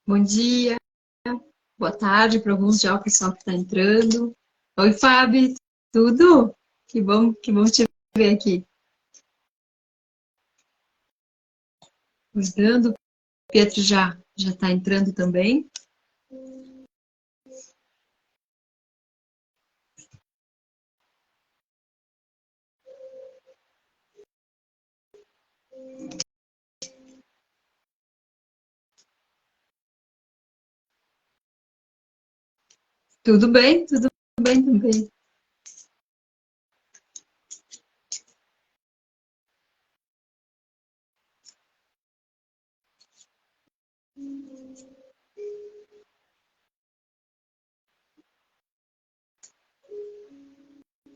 Bom dia, boa tarde para alguns já, o pessoal que está entrando. Oi, Fábio, tudo? Que bom te ver aqui. Cuidando, o Pietro já está entrando também. Tudo bem também.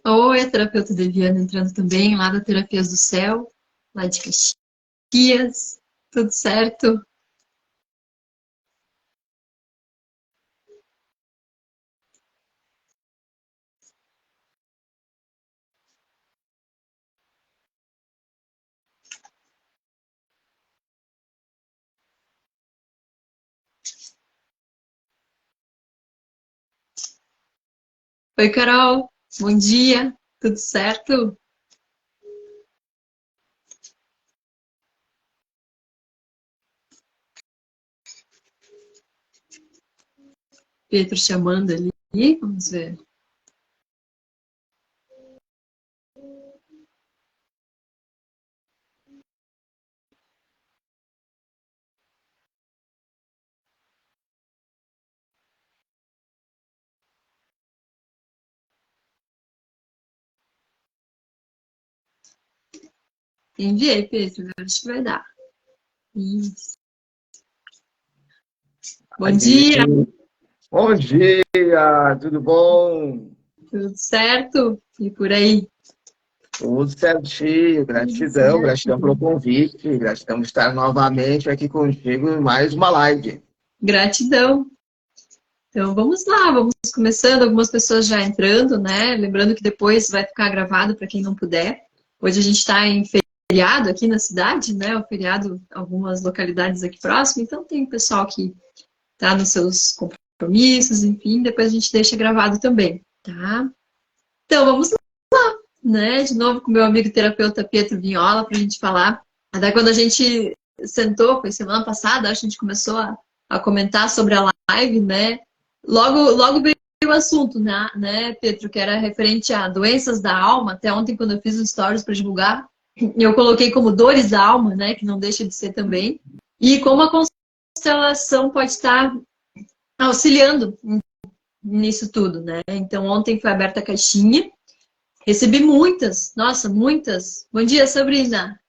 Oi, a terapeuta Deviana entrando também, lá da Terapias do Céu, lá de Caxias. Tudo certo? Oi, Carol, bom dia, tudo certo? Pietro chamando ali, vamos ver. Enviei, Pietro, acho que vai dar. Isso. Bom Aí, dia, bom dia, tudo bom? tudo certo? E por aí? Tudo certinho, Tudo gratidão, gratidão certo. pelo convite, gratidão por estar novamente aqui contigo em mais uma live. Gratidão. Então vamos lá, vamos começando. Algumas pessoas já entrando, né? Lembrando que depois vai ficar gravado para quem não puder. Hoje a gente está em feriado aqui na cidade, né? O feriado, algumas localidades aqui próximas. Então tem pessoal que está nos seus compromissos, enfim. Depois a gente deixa gravado também, tá? Então vamos lá, né? De novo com o meu amigo terapeuta Pietro Vinhola para a gente falar. Até quando a gente sentou, foi semana passada, acho que a gente começou a comentar sobre a live, né? Logo veio o assunto, né, Pedro, que era referente a doenças da alma. Até ontem, quando eu fiz os stories para divulgar, eu coloquei como dores da alma, né, que não deixa de ser também. E como a constelação pode estar auxiliando nisso tudo, né? Então, ontem foi aberta a caixinha, recebi muitas, nossa, muitas. Bom dia, Sabrina.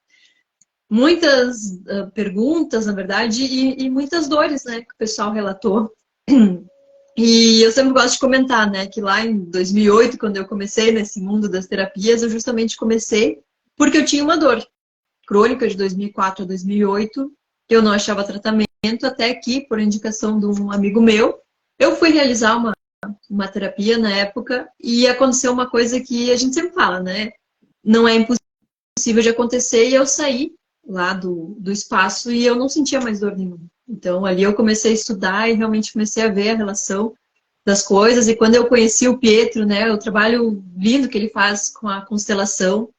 Muitas perguntas, na verdade, e muitas dores, né, que o pessoal relatou. E eu sempre gosto de comentar, né, que lá em 2008, quando eu comecei nesse mundo das terapias, eu justamente comecei porque eu tinha uma dor crônica de 2004 a 2008, que eu não achava tratamento, até que, por indicação de um amigo meu, eu fui realizar uma terapia na época e aconteceu uma coisa que a gente sempre fala, né, não é impossível de acontecer, e eu saí lá do espaço e eu não sentia mais dor nenhuma. Então, ali eu comecei a estudar e realmente comecei a ver a relação das coisas. E quando eu conheci o Pietro, né, o trabalho lindo que ele faz com a constelação,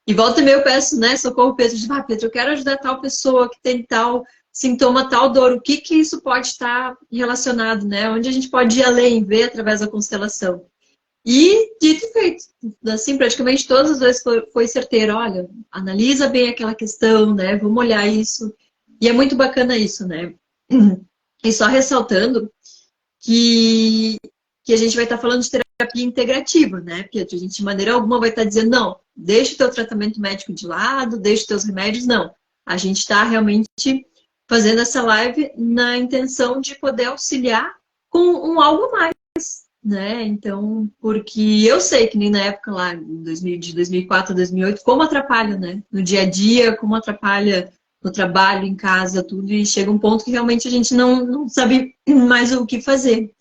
e volta e meia eu peço, né, socorro, Pietro, de, Pietro, eu quero ajudar tal pessoa que tem tal sintoma, tal dor, o que que isso pode estar relacionado, né, onde a gente pode ir além, ver através da constelação. E dito e feito, assim, praticamente todas as vezes foi certeiro, olha, analisa bem aquela questão, né, vamos olhar isso. E é muito bacana isso, né. E só ressaltando que, que a gente vai estar falando de terapia integrativa, né, Pietro? A gente de maneira alguma vai estar dizendo, não, deixa o teu tratamento médico de lado, deixa os teus remédios, não. A gente está realmente fazendo essa live na intenção de poder auxiliar com um algo mais, né? Então, porque eu sei que nem na época lá, de 2004 a 2008, como atrapalha, né? No dia a dia, como atrapalha no trabalho, em casa, tudo, e chega um ponto que realmente a gente não sabe mais o que fazer,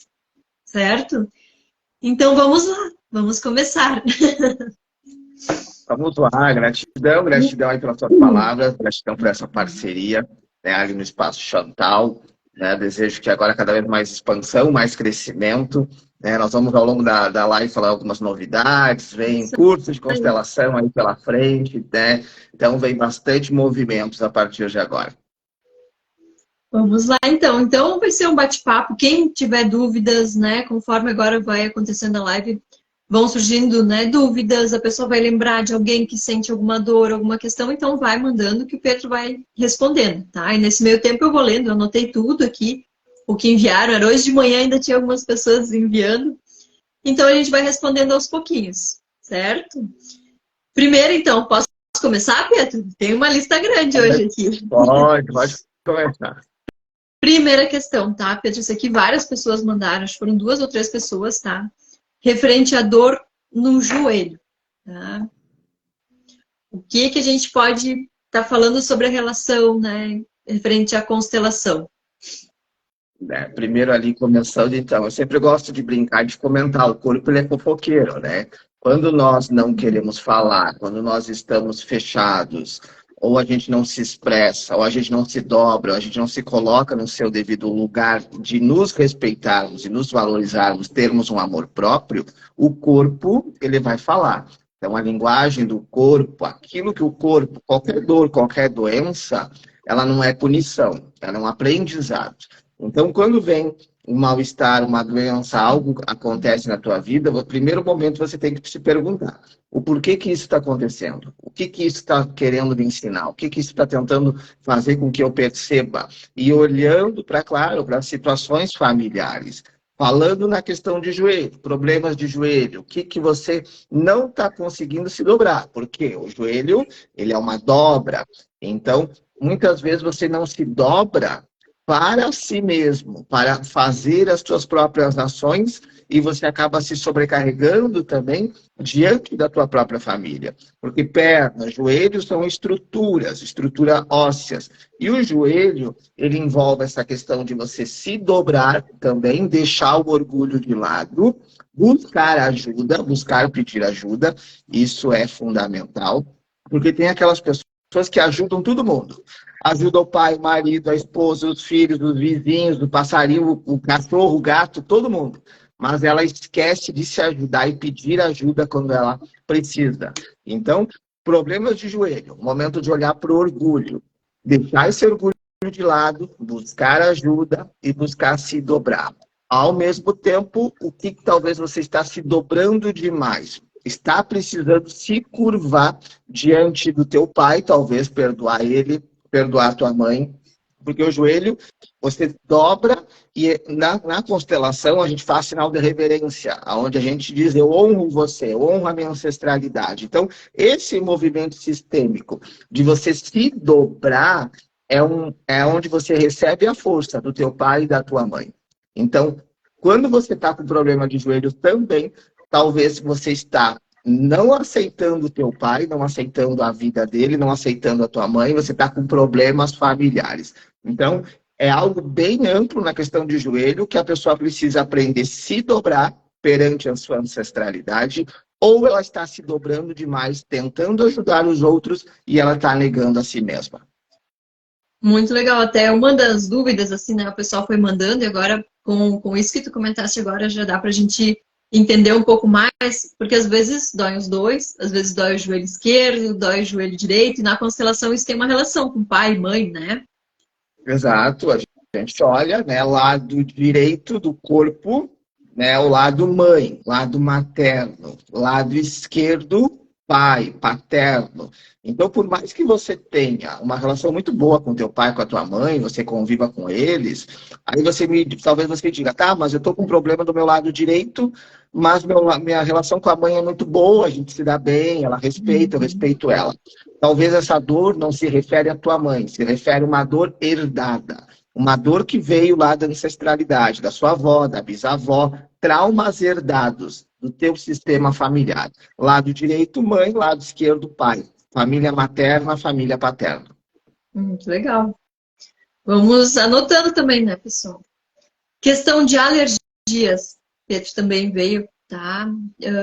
certo? Então, vamos lá, vamos começar. Vamos lá, gratidão aí pelas suas palavras, gratidão por essa parceria, né, ali no Espaço Chantal. né? Desejo que agora cada vez mais expansão, mais crescimento, né? Nós vamos ao longo da live falar algumas novidades, vem Isso curso de aí. constelação aí pela frente, né? Então vem bastante movimentos a partir de agora. Vamos lá, então. Então, vai ser um bate-papo. Quem tiver dúvidas, né, conforme agora vai acontecendo a live, vão surgindo, né, dúvidas, a pessoa vai lembrar de alguém que sente alguma dor, alguma questão, então vai mandando que o Pedro vai respondendo, tá? E nesse meio tempo eu vou lendo, eu anotei tudo aqui, o que enviaram. Era hoje de manhã, ainda tinha algumas pessoas enviando. Então, a gente vai respondendo aos pouquinhos, certo? Primeiro, então, posso começar, Pedro? Tem uma lista grande hoje aqui. Pode começar. Primeira questão, tá, Pedro? Isso aqui várias pessoas mandaram, acho que foram 2 ou 3 pessoas, tá? Referente à dor no joelho, tá? O que que a gente pode estar falando sobre a relação, né, referente à constelação? Primeiro ali começando, então, eu sempre gosto de brincar, de comentar, o corpo ele é fofoqueiro, né? Quando nós não queremos falar, quando nós estamos fechados, ou a gente não se expressa, ou a gente não se dobra, ou a gente não se coloca no seu devido lugar de nos respeitarmos e nos valorizarmos, termos um amor próprio, o corpo, ele vai falar. Então, a linguagem do corpo, aquilo que o corpo, qualquer dor, qualquer doença, ela não é punição, ela é um aprendizado. Então, quando vem um mal-estar, uma doença, algo acontece na tua vida, no primeiro momento você tem que se perguntar o porquê que isso está acontecendo, o que que isso está querendo me ensinar, o que que isso está tentando fazer com que eu perceba. E olhando para, claro, para situações familiares, falando na questão de joelho, problemas de joelho, o que que você não está conseguindo se dobrar, porque o joelho, ele é uma dobra. Então, muitas vezes você não se dobra para si mesmo, para fazer as suas próprias ações, e você acaba se sobrecarregando também diante da tua própria família. Porque pernas, joelhos são estruturas ósseas. E o joelho, ele envolve essa questão de você se dobrar também, deixar o orgulho de lado, buscar ajuda, buscar pedir ajuda, isso é fundamental, porque tem aquelas pessoas que ajudam todo mundo. Ajuda o pai, o marido, a esposa, os filhos, os vizinhos, o passarinho, o cachorro, o gato, todo mundo. Mas ela esquece de se ajudar e pedir ajuda quando ela precisa. Então, problemas de joelho, momento de olhar para o orgulho. Deixar esse orgulho de lado, buscar ajuda e buscar se dobrar. Ao mesmo tempo, o que talvez você está se dobrando demais? Está precisando se curvar diante do teu pai, talvez perdoar ele, perdoar tua mãe, porque o joelho você dobra e na constelação a gente faz sinal de reverência, onde a gente diz eu honro você, eu honro a minha ancestralidade. Então, esse movimento sistêmico de você se dobrar é onde você recebe a força do teu pai e da tua mãe. Então, quando você está com problema de joelho também, talvez você está não aceitando o teu pai, não aceitando a vida dele, não aceitando a tua mãe, você está com problemas familiares. Então, é algo bem amplo na questão de joelho, que a pessoa precisa aprender a se dobrar perante a sua ancestralidade, ou ela está se dobrando demais, tentando ajudar os outros, e ela está negando a si mesma. Muito legal. Até uma das dúvidas, assim, né, o pessoal foi mandando, e agora, com isso que tu comentaste agora, já dá pra gente entender um pouco mais, porque às vezes dói os dois, às vezes dói o joelho esquerdo, dói o joelho direito, e na constelação isso tem uma relação com pai e mãe, né? Exato, a gente olha, né, lado direito do corpo, né, o lado mãe, lado materno, lado esquerdo, pai, paterno. Então, por mais que você tenha uma relação muito boa com teu pai, com a tua mãe, você conviva com eles, aí talvez você diga, tá, mas eu tô com um problema do meu lado direito, mas minha relação com a mãe é muito boa, a gente se dá bem, ela respeita, eu respeito ela. Talvez essa dor não se refere à tua mãe, se refere a uma dor herdada. Uma dor que veio lá da ancestralidade, da sua avó, da bisavó, traumas herdados do teu sistema familiar. Lado direito, mãe, lado esquerdo, pai. Família materna, família paterna. Muito legal. Vamos anotando também, né, pessoal? Questão de alergias. Pedro também veio, tá?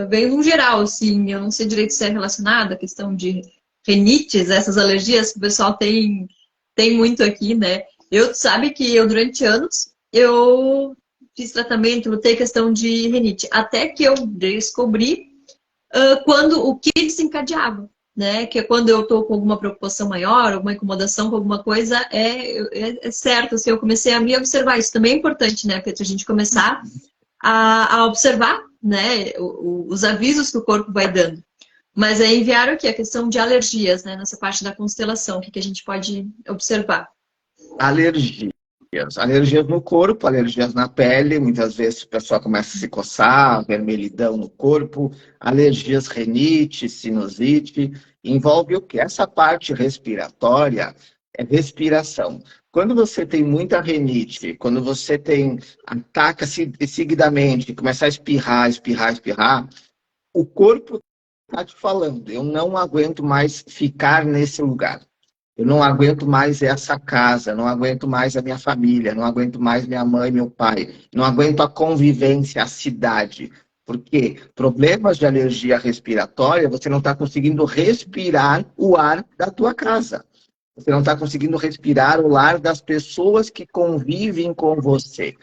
Veio no geral, assim, eu não sei direito se é relacionado à questão de rinites, essas alergias que o pessoal tem muito aqui, né? Eu, sabe que eu, durante anos, eu fiz tratamento, lutei questão de rinite, até que eu descobri quando o que desencadeava, né? Que é quando eu tô com alguma preocupação maior, alguma incomodação com alguma coisa, é certo, assim, eu comecei a me observar. Isso também é importante, né, Pedro? A gente começar a observar, né, os avisos que o corpo vai dando. Mas aí enviaram aqui a questão de alergias, né, nessa parte da constelação, o que a gente pode observar. Alergias. Alergias no corpo, alergias na pele, muitas vezes o pessoal começa a se coçar, vermelhidão no corpo, alergias rinite, sinusite, envolve o quê? Essa parte respiratória é respiração. Quando você tem muita rinite, quando você ataca seguidamente, começa a espirrar, espirrar, espirrar, o corpo está te falando, eu não aguento mais ficar nesse lugar. Eu não aguento mais essa casa, não aguento mais a minha família, não aguento mais minha mãe e meu pai, não aguento a convivência, a cidade. Porque problemas de alergia respiratória, você não está conseguindo respirar o ar da tua casa. Você não está conseguindo respirar o ar das pessoas que convivem com você.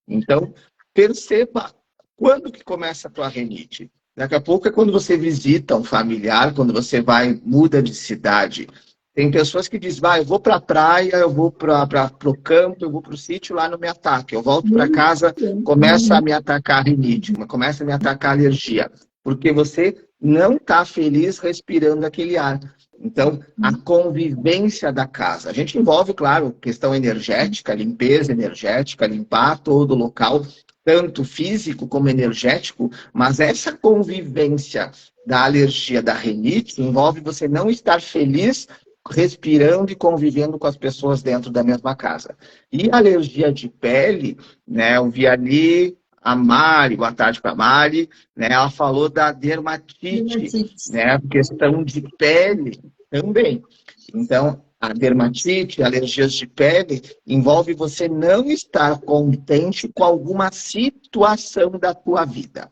Então, perceba quando que começa a tua rinite. Daqui a pouco é quando você visita um familiar, quando você muda de cidade. Tem pessoas que dizem, eu vou para a praia, eu vou para o campo, eu vou para o sítio, lá não me ataca. Eu volto para casa, começa a me atacar a rinite, começa a me atacar a alergia. Porque você não está feliz respirando aquele ar. Então, a convivência da casa. A gente envolve, claro, questão energética, limpeza energética, limpar todo o local, tanto físico como energético, mas essa convivência da alergia, da rinite, envolve você não estar feliz respirando e convivendo com as pessoas dentro da mesma casa. E a alergia de pele, né, eu vi ali a Mari, boa tarde para a Mari, né, ela falou da dermatite, né, questão de pele também. Então, a dermatite, alergias de pele, envolve você não estar contente com alguma situação da tua vida.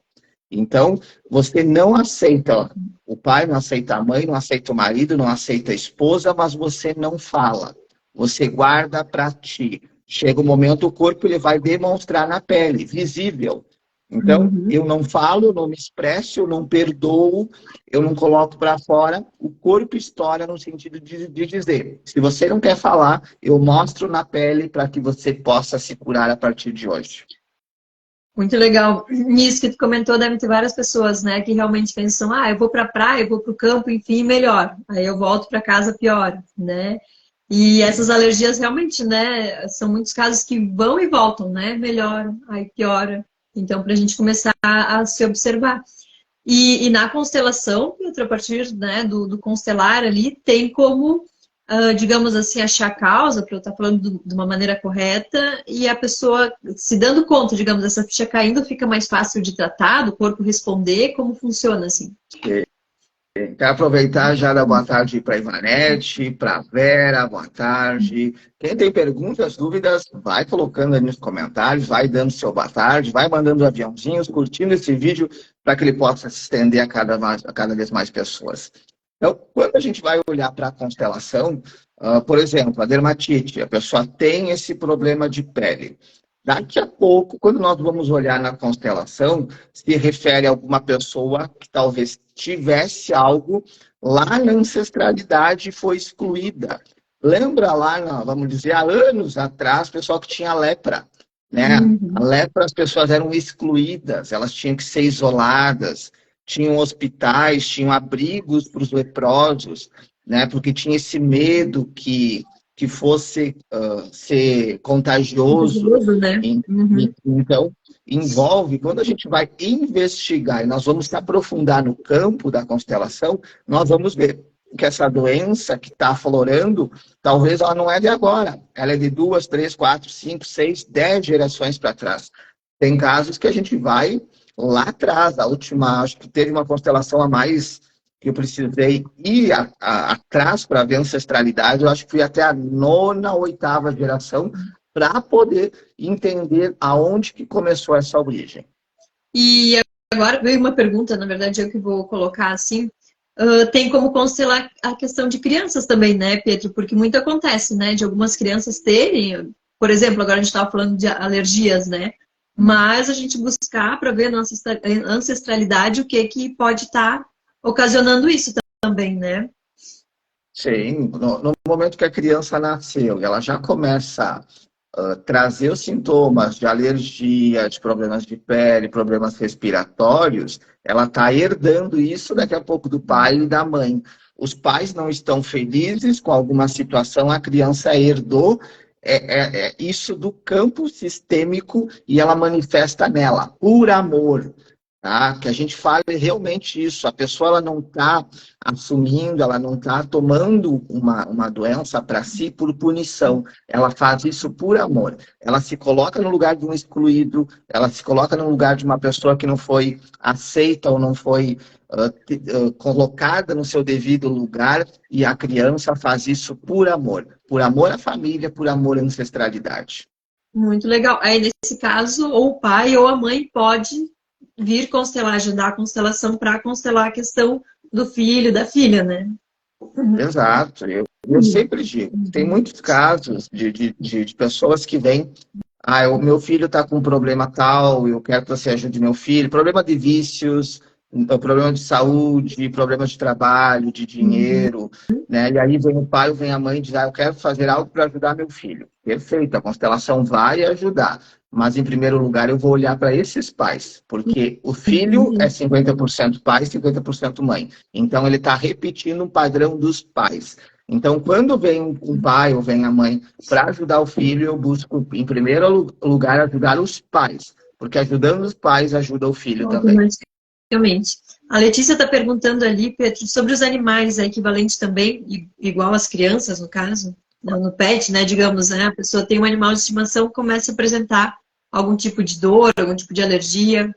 Então, você não aceita o pai, não aceita a mãe, não aceita o marido, não aceita a esposa, mas você não fala. Você guarda para ti. Chega o momento, o corpo ele vai demonstrar na pele, visível. Então, eu não falo, eu não me expresso, eu não perdoo, eu não coloco para fora. O corpo estoura no sentido de dizer, se você não quer falar, eu mostro na pele para que você possa se curar a partir de hoje. Muito legal. Nisso que tu comentou, deve ter várias pessoas, né, que realmente pensam, eu vou para a praia, eu vou para o campo, enfim, melhor. Aí eu volto para casa, pior, né? E essas alergias realmente, né, são muitos casos que vão e voltam, né? Melhora, aí piora. Então, para a gente começar a se observar. E na constelação, a partir, né, do constelar ali, tem como digamos assim, achar a causa, para eu estar falando de uma maneira correta, e a pessoa se dando conta, digamos, essa ficha caindo, fica mais fácil de tratar, do corpo responder, como funciona assim? Quero aproveitar já da boa tarde para a Ivanete, para a Vera, boa tarde. Quem tem perguntas, dúvidas, vai colocando aí nos comentários, vai dando seu boa tarde, vai mandando aviãozinhos, curtindo esse vídeo para que ele possa se estender a cada vez mais pessoas. Então, quando a gente vai olhar para a constelação, por exemplo, a dermatite, a pessoa tem esse problema de pele. Daqui a pouco, quando nós vamos olhar na constelação, se refere a alguma pessoa que talvez tivesse algo lá na ancestralidade e foi excluída. Lembra lá, vamos dizer, há anos atrás, pessoal que tinha lepra, né? A lepra, as pessoas eram excluídas, elas tinham que ser isoladas, tinham hospitais, tinham abrigos para os leprosos, né? Porque tinha esse medo que fosse ser contagioso. Né? Então, envolve, quando a gente vai investigar e nós vamos se aprofundar no campo da constelação, nós vamos ver que essa doença que está aflorando, talvez ela não é de agora, ela é de 2, 3, 4, 5, 6, 10 gerações para trás. Tem casos que a gente vai lá atrás, a última, acho que teve uma constelação a mais que eu precisei ir atrás para ver ancestralidade, eu acho que fui até a 9ª, 8ª geração para poder entender aonde que começou essa origem. E agora veio uma pergunta, na verdade eu que vou colocar assim, tem como constelar a questão de crianças também, né, Pedro? Porque muito acontece, né, de algumas crianças terem, por exemplo, agora a gente estava falando de alergias, né? Mas a gente buscar para ver a nossa ancestralidade, o que que pode estar ocasionando isso também, né? Sim, no momento que a criança nasceu, e ela já começa a trazer os sintomas de alergia, de problemas de pele, problemas respiratórios, ela está herdando isso daqui a pouco do pai e da mãe. Os pais não estão felizes com alguma situação, a criança herdou isso do campo sistêmico e ela manifesta nela, por amor. Tá? Que a gente fale realmente isso. A pessoa ela não está assumindo, ela não está tomando uma doença para si por punição. Ela faz isso por amor. Ela se coloca no lugar de um excluído, ela se coloca no lugar de uma pessoa que não foi aceita ou não foi colocada no seu devido lugar, e a criança faz isso por amor à família, por amor à ancestralidade. Muito legal. Aí, nesse caso, ou o pai ou a mãe pode vir constelar, ajudar a constelação para constelar a questão do filho, da filha, né? Exato. Eu sempre digo, tem muitos casos de pessoas que vêm, o meu filho está com um problema tal, eu quero que você ajude meu filho, problema de vícios, problema de saúde, problema de trabalho, de dinheiro, né? E aí vem o pai ou vem a mãe e diz, eu quero fazer algo para ajudar meu filho. Perfeito, a constelação vai ajudar. Mas, em primeiro lugar, eu vou olhar para esses pais, porque o filho é 50% pai, 50% mãe. Então, ele está repetindo um padrão dos pais. Então, quando vem um pai ou vem a mãe para ajudar o filho, eu busco, em primeiro lugar, ajudar os pais. Porque ajudando os pais, ajuda o filho também. Automaticamente. A Letícia está perguntando ali, Pedro, sobre os animais, é equivalente também, igual as crianças, no caso, no pet, né? Digamos, né? A pessoa tem um animal de estimação, começa a apresentar algum tipo de dor, algum tipo de alergia.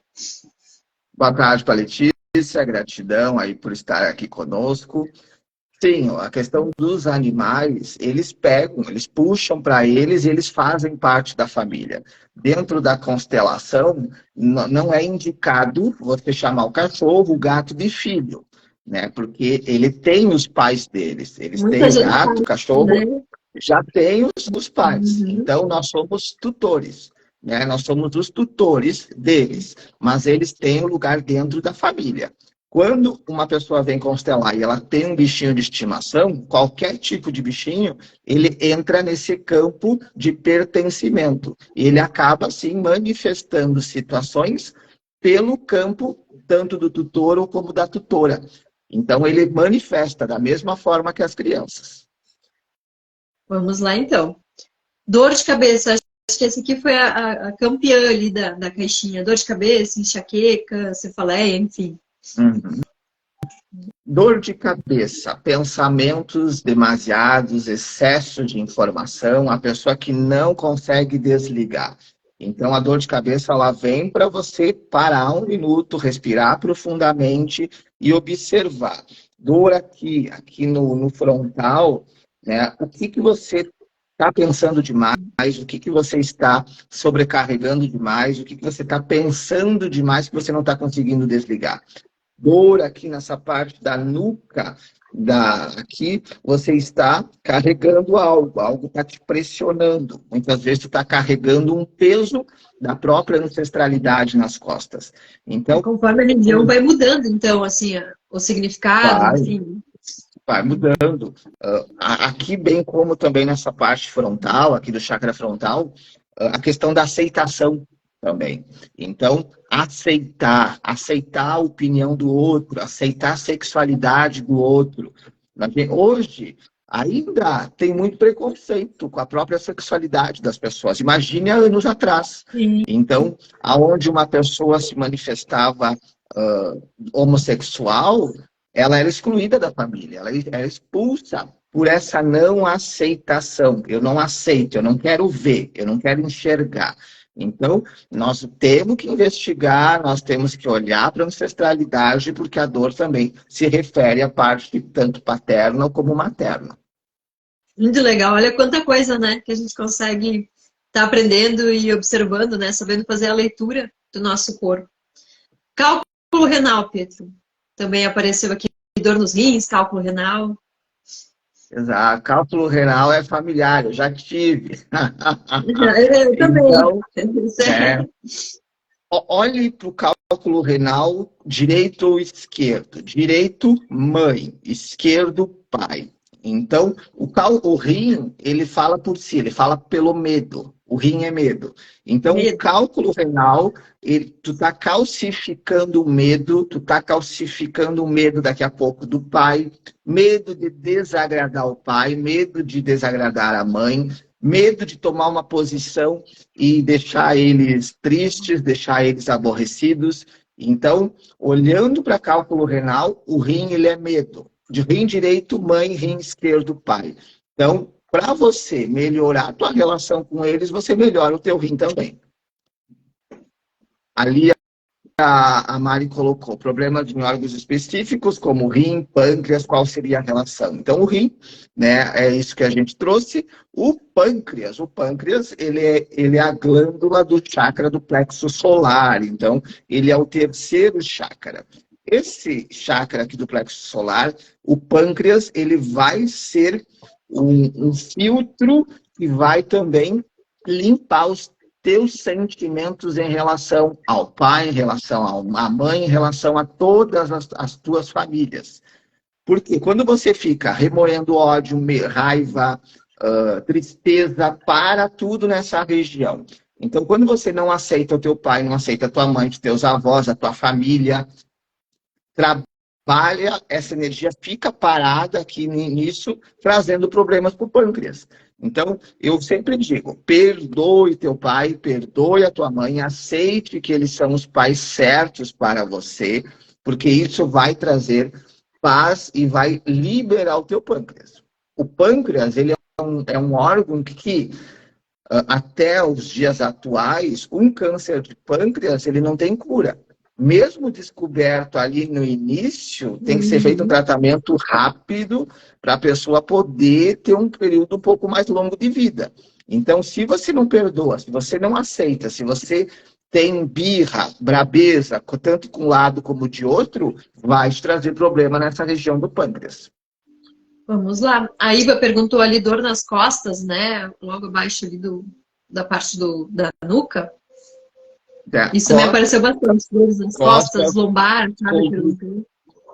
Boa tarde para a Letícia, gratidão aí por estar aqui conosco. Sim, a questão dos animais, eles pegam, eles puxam para eles e eles fazem parte da família. Dentro da constelação, não é indicado você chamar o cachorro, o gato de filho, né? Porque ele tem os pais deles. Eles têm Muita o gente gato, fala, o cachorro, né? já tem os pais. Uhum. Então, nós somos tutores, né? Nós somos os tutores deles, mas eles têm o lugar dentro da família. Quando uma pessoa vem constelar e ela tem um bichinho de estimação, qualquer tipo de bichinho, ele entra nesse campo de pertencimento. E ele acaba, assim, manifestando situações pelo campo, tanto do tutor ou como da tutora. Então, ele manifesta da mesma forma que as crianças. Vamos lá, então. Dor de cabeça. Acho que essa aqui foi a campeã ali da caixinha. Dor de cabeça, enxaqueca, cefaleia, enfim. Uhum. Dor de cabeça, pensamentos demasiados, excesso de informação, a pessoa que não consegue desligar. Então, a dor de cabeça, ela vem para você parar um minuto, respirar profundamente e observar. Dor aqui no frontal, né? O que você está pensando demais? O que você está sobrecarregando demais? O que você está pensando demais que você não está conseguindo desligar? Dor aqui nessa parte da nuca, aqui você está carregando algo está te pressionando. Muitas vezes tu está carregando um peso da própria ancestralidade nas costas. Então, conforme a região vai mudando, então, assim, o significado, enfim. Vai mudando. Aqui, bem como também nessa parte frontal, aqui do chakra frontal, a questão da aceitação também. Então, aceitar a opinião do outro, aceitar a sexualidade do outro. Hoje, ainda tem muito preconceito com a própria sexualidade das pessoas. Imagine há anos atrás. Sim. Então, aonde uma pessoa se manifestava homossexual, ela era excluída da família, ela era expulsa por essa não aceitação. Eu não aceito, eu não quero ver, eu não quero enxergar. Então, nós temos que investigar, nós temos que olhar para a ancestralidade, porque a dor também se refere à parte tanto paterna como materna. Muito legal. Olha quanta coisa, né, que a gente consegue estar aprendendo e observando, né, sabendo fazer a leitura do nosso corpo. Cálculo renal, Pedro, também apareceu aqui dor nos rins, cálculo renal. Exato. Cálculo renal é familiar, eu já tive. Eu também. Então, né, olhe para o cálculo renal direito ou esquerdo. Direito, mãe. Esquerdo, pai. Então, o rim, ele fala por si, ele fala pelo medo. O rim é medo. Então, o Medo. cálculo renal, tu está calcificando o medo, tu está calcificando o medo daqui a pouco do pai, medo de desagradar o pai, medo de desagradar a mãe, medo de tomar uma posição e deixar eles tristes, deixar eles aborrecidos. Então, olhando para cálculo renal, o rim, ele é medo. De rim direito, mãe, rim esquerdo, pai. Então, para você melhorar a tua relação com eles, você melhora o teu rim também. Ali a Mari colocou problemas em órgãos específicos, como rim, pâncreas, qual seria a relação? Então, o rim, né, é isso que a gente trouxe. O pâncreas, ele é a glândula do chakra do plexo solar. Então, ele é o terceiro chakra. Esse chakra aqui do plexo solar, o pâncreas, ele vai ser um filtro que vai também limpar os teus sentimentos em relação ao pai, em relação à mãe, em relação a todas as tuas famílias. Porque quando você fica remoendo ódio, raiva, tristeza, para tudo nessa região. Então, quando você não aceita o teu pai, não aceita a tua mãe, os teus avós, a tua família, trabalha, essa energia fica parada aqui nisso, trazendo problemas para o pâncreas. Então, eu sempre digo, perdoe teu pai, perdoe a tua mãe, aceite que eles são os pais certos para você, porque isso vai trazer paz e vai liberar o teu pâncreas. O pâncreas, ele é um órgão que, até os dias atuais, um câncer de pâncreas, ele não tem cura. Mesmo descoberto ali no início, tem que ser feito um tratamento rápido para a pessoa poder ter um período um pouco mais longo de vida. Então, se você não perdoa, se você não aceita, se você tem birra, brabeza, tanto com um lado como de outro, vai te trazer problema nessa região do pâncreas. Vamos lá. A Iva perguntou ali dor nas costas, né? Logo abaixo ali da parte da nuca. Isso me apareceu bastante. Dores nas costas, lombar, sabe? Perguntei.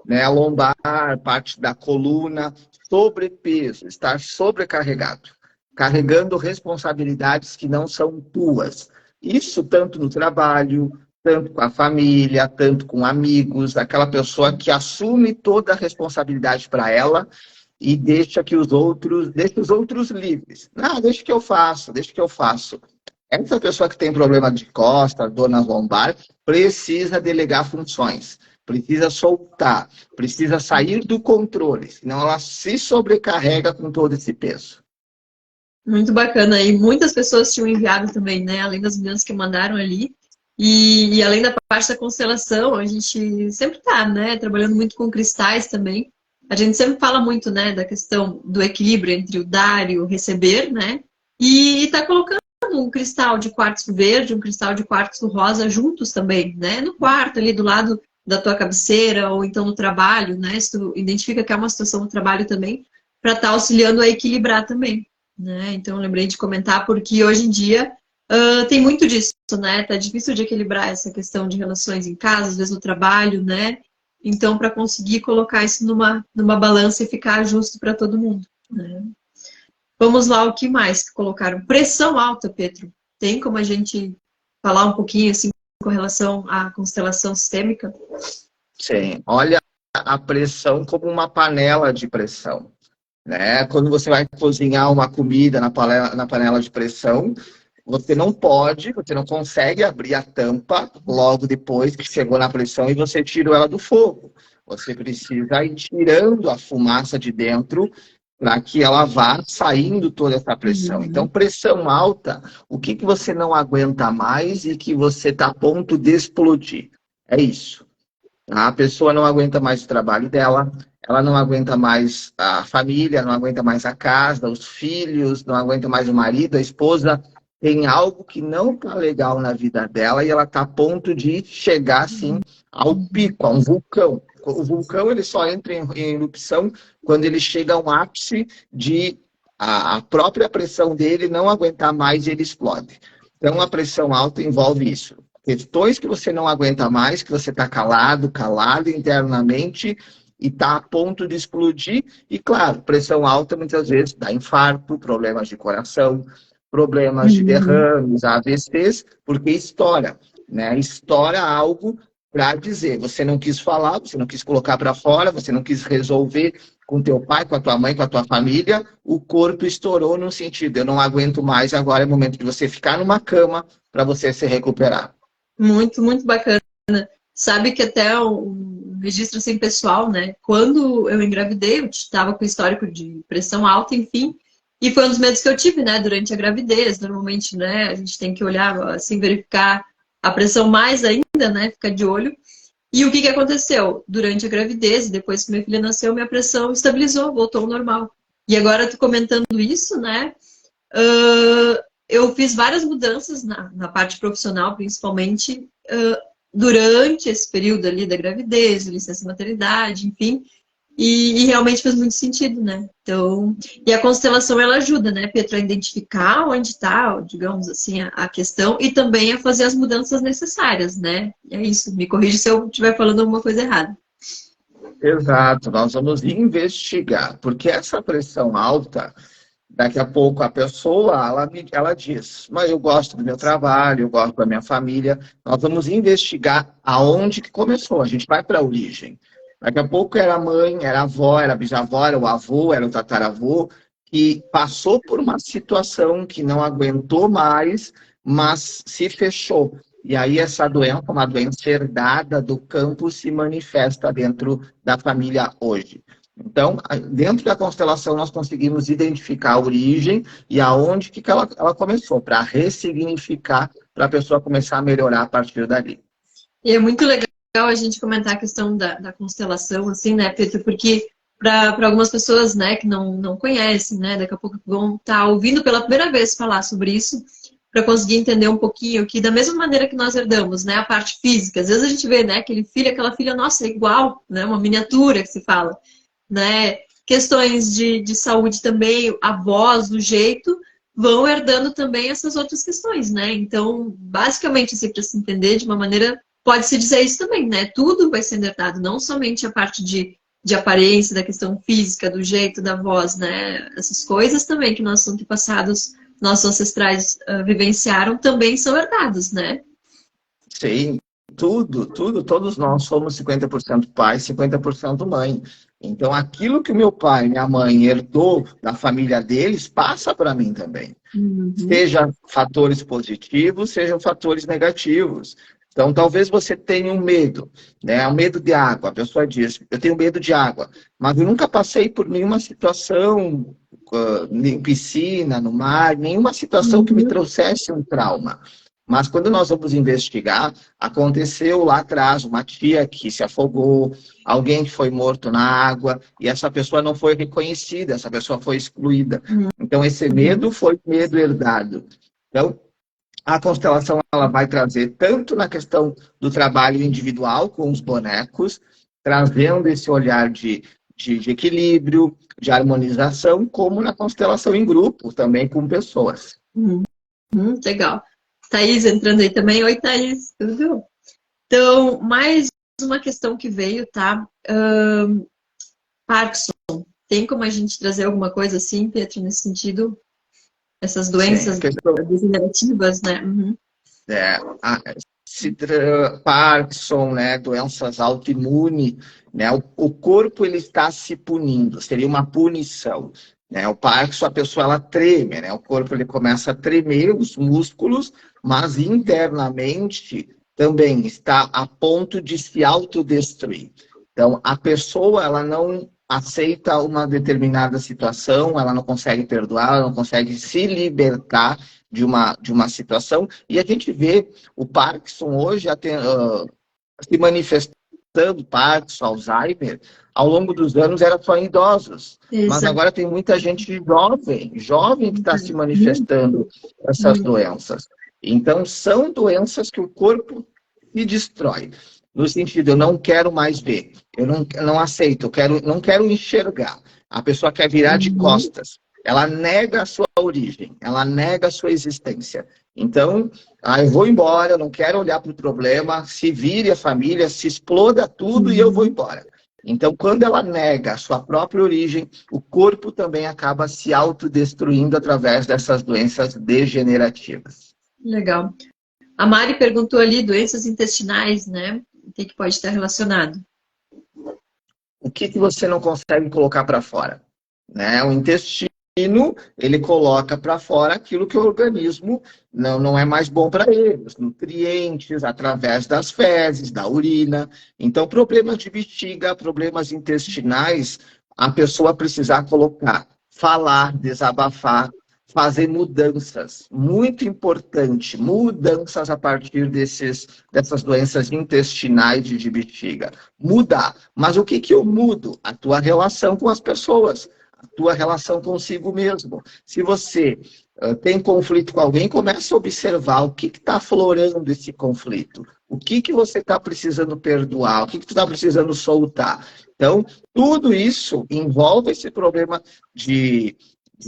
Né, lombar, parte da coluna, sobrepeso, estar sobrecarregado, carregando responsabilidades que não são tuas. Isso tanto no trabalho, tanto com a família, tanto com amigos, aquela pessoa que assume toda a responsabilidade para ela e deixa os outros livres. Não, deixa que eu faço, deixa que eu faço. Essa pessoa que tem problema de costas, dor na lombar, precisa delegar funções, precisa soltar, precisa sair do controle, senão ela se sobrecarrega com todo esse peso. Muito bacana. E muitas pessoas tinham enviado também, né? Além das meninas que mandaram ali. E além da parte da constelação, a gente sempre está, né? Trabalhando muito com cristais também. A gente sempre fala muito, né? Da questão do equilíbrio entre o dar e o receber, né? E está colocando um cristal de quartzo verde, um cristal de quartzo rosa juntos também, né? No quarto, ali do lado da tua cabeceira, ou então no trabalho, né? Se tu identifica que é uma situação no trabalho também, para estar auxiliando a equilibrar também, né? Então, eu lembrei de comentar, porque hoje em dia tem muito disso, né? Tá difícil de equilibrar essa questão de relações em casa, às vezes no trabalho, né? Então, para conseguir colocar isso numa balança e ficar justo para todo mundo, né? Vamos lá, o que mais que colocaram? Pressão alta, Pedro. Tem como a gente falar um pouquinho assim com relação à constelação sistêmica? Sim, olha a pressão como uma panela de pressão, né? Quando você vai cozinhar uma comida na panela de pressão, você não consegue abrir a tampa logo depois que chegou na pressão e você tirou ela do fogo. Você precisa ir tirando a fumaça de dentro para que ela vá saindo toda essa pressão. Então, pressão alta, o que você não aguenta mais e que você está a ponto de explodir? É isso. A pessoa não aguenta mais o trabalho dela, ela não aguenta mais a família, não aguenta mais a casa, os filhos, não aguenta mais o marido, a esposa. Tem algo que não está legal na vida dela e ela está a ponto de chegar, assim, ao pico, a um vulcão. O vulcão ele só entra em erupção quando ele chega a um ápice de a própria pressão dele não aguentar mais e ele explode. Então, a pressão alta envolve isso. Questões que você não aguenta mais, que você está calado internamente e está a ponto de explodir. E, claro, pressão alta muitas vezes dá infarto, problemas de coração, problemas de derrames, AVCs, porque estoura, né? Estoura algo para dizer, você não quis falar, você não quis colocar para fora, você não quis resolver com teu pai, com a tua mãe, com a tua família, o corpo estourou no sentido, eu não aguento mais, agora é o momento de você ficar numa cama para você se recuperar. Muito, muito bacana. Sabe que até um registro assim, pessoal, né? Quando eu engravidei, eu estava com histórico de pressão alta, enfim, e foi um dos medos que eu tive, né, durante a gravidez. Normalmente, né, a gente tem que olhar, assim, verificar a pressão mais ainda, né, ficar de olho. E o que aconteceu? Durante a gravidez, depois que minha filha nasceu, minha pressão estabilizou, voltou ao normal. E agora, tu comentando isso, né, eu fiz várias mudanças na parte profissional, principalmente, durante esse período ali da gravidez, licença maternidade, enfim, e realmente fez muito sentido, né? Então, e a constelação ela ajuda, né, Pedro, a identificar onde está, digamos assim, a questão e também a fazer as mudanças necessárias, né? É isso, me corrija se eu estiver falando alguma coisa errada. Exato, nós vamos investigar, porque essa pressão alta, daqui a pouco a pessoa, ela diz, mas eu gosto do meu trabalho, eu gosto da minha família, nós vamos investigar aonde que começou, a gente vai para a origem. Daqui a pouco era a mãe, era a avó, era a bisavó, era o avô, era o tataravô, que passou por uma situação que não aguentou mais, mas se fechou. E aí essa doença, uma doença herdada do campo, se manifesta dentro da família hoje. Então, dentro da constelação, nós conseguimos identificar a origem e aonde que ela começou, para ressignificar, para a pessoa começar a melhorar a partir dali. E é muito legal a gente comentar a questão da constelação, assim, né, Pedro? Porque para algumas pessoas, né, que não conhecem, né, daqui a pouco vão estar ouvindo pela primeira vez falar sobre isso, para conseguir entender um pouquinho que da mesma maneira que nós herdamos, né, a parte física, às vezes a gente vê, né, aquele filho, aquela filha, nossa, é igual, né, uma miniatura que se fala, né, questões de saúde também, a voz, o jeito, vão herdando também essas outras questões, né, então, basicamente, assim, para se entender de uma maneira, pode-se dizer isso também, né, tudo vai sendo herdado, não somente a parte de aparência, da questão física, do jeito, da voz, né, essas coisas também que nossos antepassados, nossos ancestrais vivenciaram, também são herdados, né? Sim, tudo, todos nós somos 50% pai, 50% mãe. Então, aquilo que o meu pai e minha mãe herdou da família deles, passa para mim também. Seja fatores positivos, sejam fatores negativos. Então, talvez você tenha um medo, né? O medo de água. A pessoa diz, eu tenho medo de água, mas eu nunca passei por nenhuma situação em piscina, no mar, nenhuma situação que me trouxesse um trauma. Mas quando nós vamos investigar, aconteceu lá atrás uma tia que se afogou, alguém que foi morto na água, e essa pessoa não foi reconhecida, essa pessoa foi excluída. Então, esse medo foi medo herdado. Então, a constelação ela vai trazer tanto na questão do trabalho individual com os bonecos, trazendo esse olhar de equilíbrio, de harmonização, como na constelação em grupo, também com pessoas. Legal. Thaís entrando aí também. Oi, Thaís. Tudo bom? Então, mais uma questão que veio, tá? Parkinson. Tem como a gente trazer alguma coisa assim, Pedro, nesse sentido? Essas doenças degenerativas, né? Parkinson, né, doenças autoimunes, né, o corpo ele está se punindo, seria uma punição. Né? O Parkinson, a pessoa ela treme, né? O corpo ele começa a tremer, os músculos, mas internamente também está a ponto de se autodestruir. Então, a pessoa ela não aceita uma determinada situação, ela não consegue perdoar, ela não consegue se libertar de uma situação. E a gente vê o Parkinson hoje se manifestando, Parkinson, Alzheimer, ao longo dos anos era só em idosos. Exato. Mas agora tem muita gente jovem que está se manifestando essas doenças. Então, são doenças que o corpo se destrói. no sentido, eu não quero mais ver, eu não aceito, não quero enxergar. A pessoa quer virar de costas. Ela nega a sua origem, ela nega a sua existência. Então, eu vou embora, eu não quero olhar para o problema, se vire a família, se exploda tudo e eu vou embora. Então, quando ela nega a sua própria origem, o corpo também acaba se autodestruindo através dessas doenças degenerativas. Legal. A Mari perguntou ali, doenças intestinais, né? O que pode estar relacionado? O que você não consegue colocar para fora? Né? O intestino, ele coloca para fora aquilo que o organismo não é mais bom para ele, os nutrientes, através das fezes, da urina. Então, problemas de bexiga, problemas intestinais, a pessoa precisar colocar, falar, desabafar, fazer mudanças. Muito importante, mudanças a partir dessas doenças intestinais de bexiga. Mudar. Mas o que eu mudo? A tua relação com as pessoas. A tua relação consigo mesmo. Se você tem conflito com alguém, comece a observar o que está aflorando esse conflito. O que você está precisando perdoar, o que tu está precisando soltar. Então, tudo isso envolve esse problema de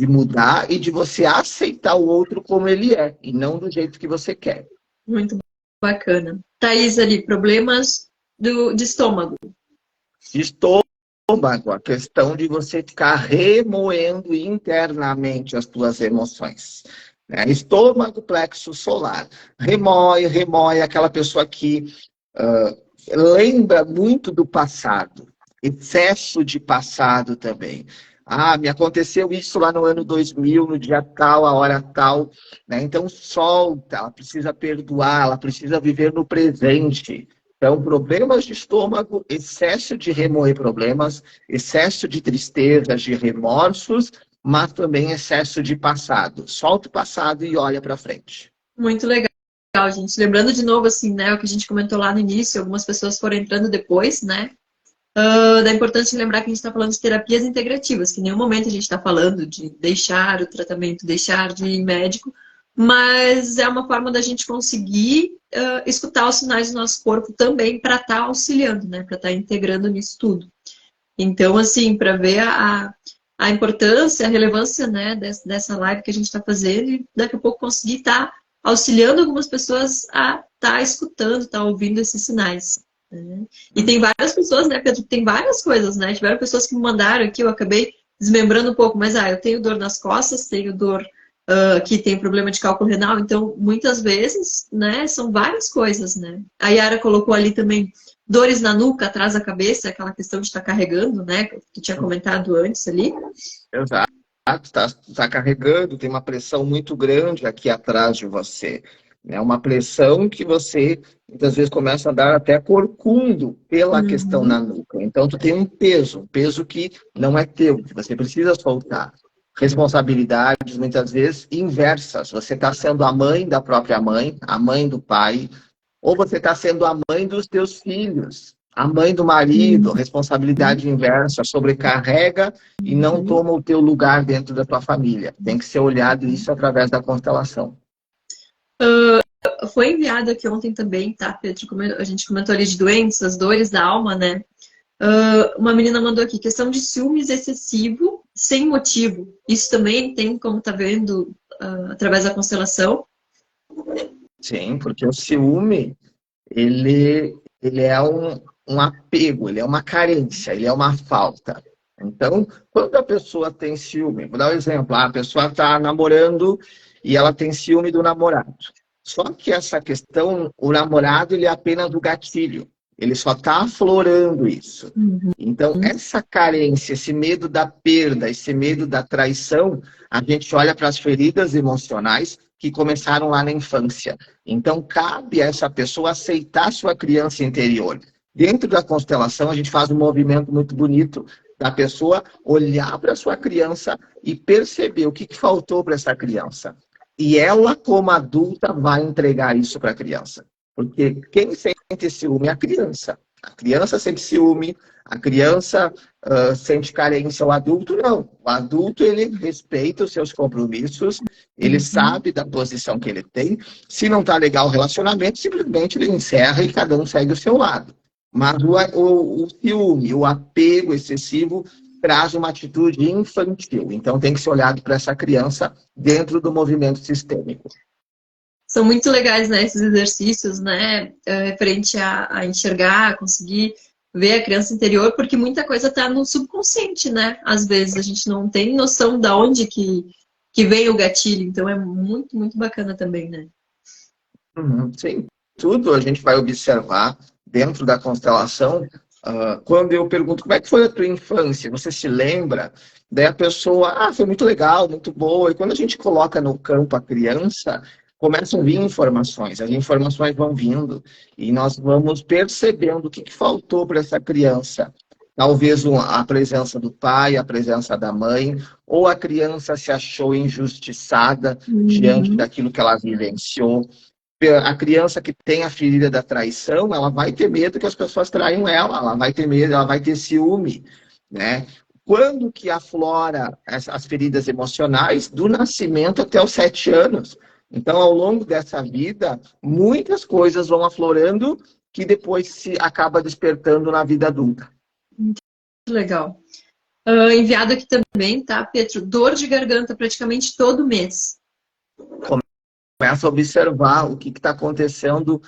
mudar e de você aceitar o outro como ele é, e não do jeito que você quer. Muito bacana. Thaís, ali, problemas de estômago. Estômago, a questão de você ficar remoendo internamente as tuas emoções. Né? Estômago, plexo solar. Remoe aquela pessoa que lembra muito do passado. Excesso de passado também. Me aconteceu isso lá no ano 2000, no dia tal, a hora tal. Né? Então, solta, ela precisa perdoar, ela precisa viver no presente. Então, problemas de estômago, excesso de remoer problemas, excesso de tristezas, de remorsos, mas também excesso de passado. Solta o passado e olha para frente. Muito legal, gente. Lembrando de novo, assim, né, o que a gente comentou lá no início, algumas pessoas foram entrando depois, né? Da importância de lembrar que a gente está falando de terapias integrativas, que em nenhum momento a gente está falando de deixar o tratamento, deixar de ir médico, mas é uma forma da gente conseguir escutar os sinais do nosso corpo também para estar auxiliando, né? Para estar integrando nisso tudo. Então, assim, para ver a importância, a relevância, né, dessa live que a gente está fazendo e daqui a pouco conseguir estar auxiliando algumas pessoas a estar escutando, estar ouvindo esses sinais. E tem várias pessoas, né, Pedro? Tem várias coisas, né? Tiveram pessoas que me mandaram aqui, eu acabei desmembrando um pouco, mas eu tenho dor nas costas, tenho dor aqui, tenho problema de cálculo renal, então muitas vezes, né, são várias coisas, né? A Yara colocou ali também dores na nuca, atrás da cabeça, aquela questão de estar carregando, né, que tu tinha comentado antes ali. Exato, está carregando, tem uma pressão muito grande aqui atrás de você. É uma pressão que você, muitas vezes, começa a dar até corcundo pela questão na nuca. Então, tu tem um peso que não é teu, que você precisa soltar. Responsabilidades, muitas vezes, inversas. Você está sendo a mãe da própria mãe, a mãe do pai, ou você está sendo a mãe dos teus filhos, a mãe do marido, responsabilidade inversa, sobrecarrega e não toma o teu lugar dentro da tua família. Tem que ser olhado isso através da constelação. Foi enviado aqui ontem também, tá, Pedro? A gente comentou ali de doenças, dores da alma, né? Uma menina mandou aqui, questão de ciúmes excessivo, sem motivo. Isso também tem como tá vendo através da constelação? Sim, porque o ciúme, ele é um apego, ele é uma carência, ele é uma falta. Então, quando a pessoa tem ciúme, vou dar um exemplo, a pessoa está namorando e ela tem ciúme do namorado. Só que essa questão, o namorado, ele é apenas o gatilho. Ele só está aflorando isso. Então, essa carência, esse medo da perda, esse medo da traição, a gente olha para as feridas emocionais que começaram lá na infância. Então, cabe a essa pessoa aceitar sua criança interior. Dentro da constelação, a gente faz um movimento muito bonito da pessoa olhar para sua criança e perceber o que faltou para essa criança. E ela, como adulta, vai entregar isso para a criança. Porque quem sente ciúme é a criança. A criança sente ciúme, A criança sente carência, o adulto não. O adulto, ele respeita os seus compromissos, ele sabe da posição que ele tem. Se não está legal o relacionamento, simplesmente ele encerra e cada um segue o seu lado. Mas o ciúme, o apego excessivo traz uma atitude infantil. Então tem que ser olhado para essa criança dentro do movimento sistêmico. São muito legais, né, esses exercícios, né, referente a enxergar, conseguir ver a criança interior, porque muita coisa está no subconsciente, né? Às vezes a gente não tem noção de onde que vem o gatilho, então é muito, muito bacana também, né? Sim, tudo a gente vai observar dentro da constelação. Quando eu pergunto como é que foi a tua infância, você se lembra? Daí a pessoa, foi muito legal, muito boa. E quando a gente coloca no campo a criança, começam a vir informações, as informações vão vindo e nós vamos percebendo o que faltou para essa criança. Talvez a presença do pai, a presença da mãe, ou a criança se achou injustiçada diante daquilo que ela vivenciou. A criança que tem a ferida da traição, ela vai ter medo que as pessoas traiam ela vai ter medo, ela vai ter ciúme, né? Quando que aflora as feridas emocionais? Do nascimento até os 7 anos. Então, ao longo dessa vida, muitas coisas vão aflorando que depois se acaba despertando na vida adulta. Muito legal. Enviado aqui também, tá, Pedro? Dor de garganta praticamente todo mês. Começa a observar o que está acontecendo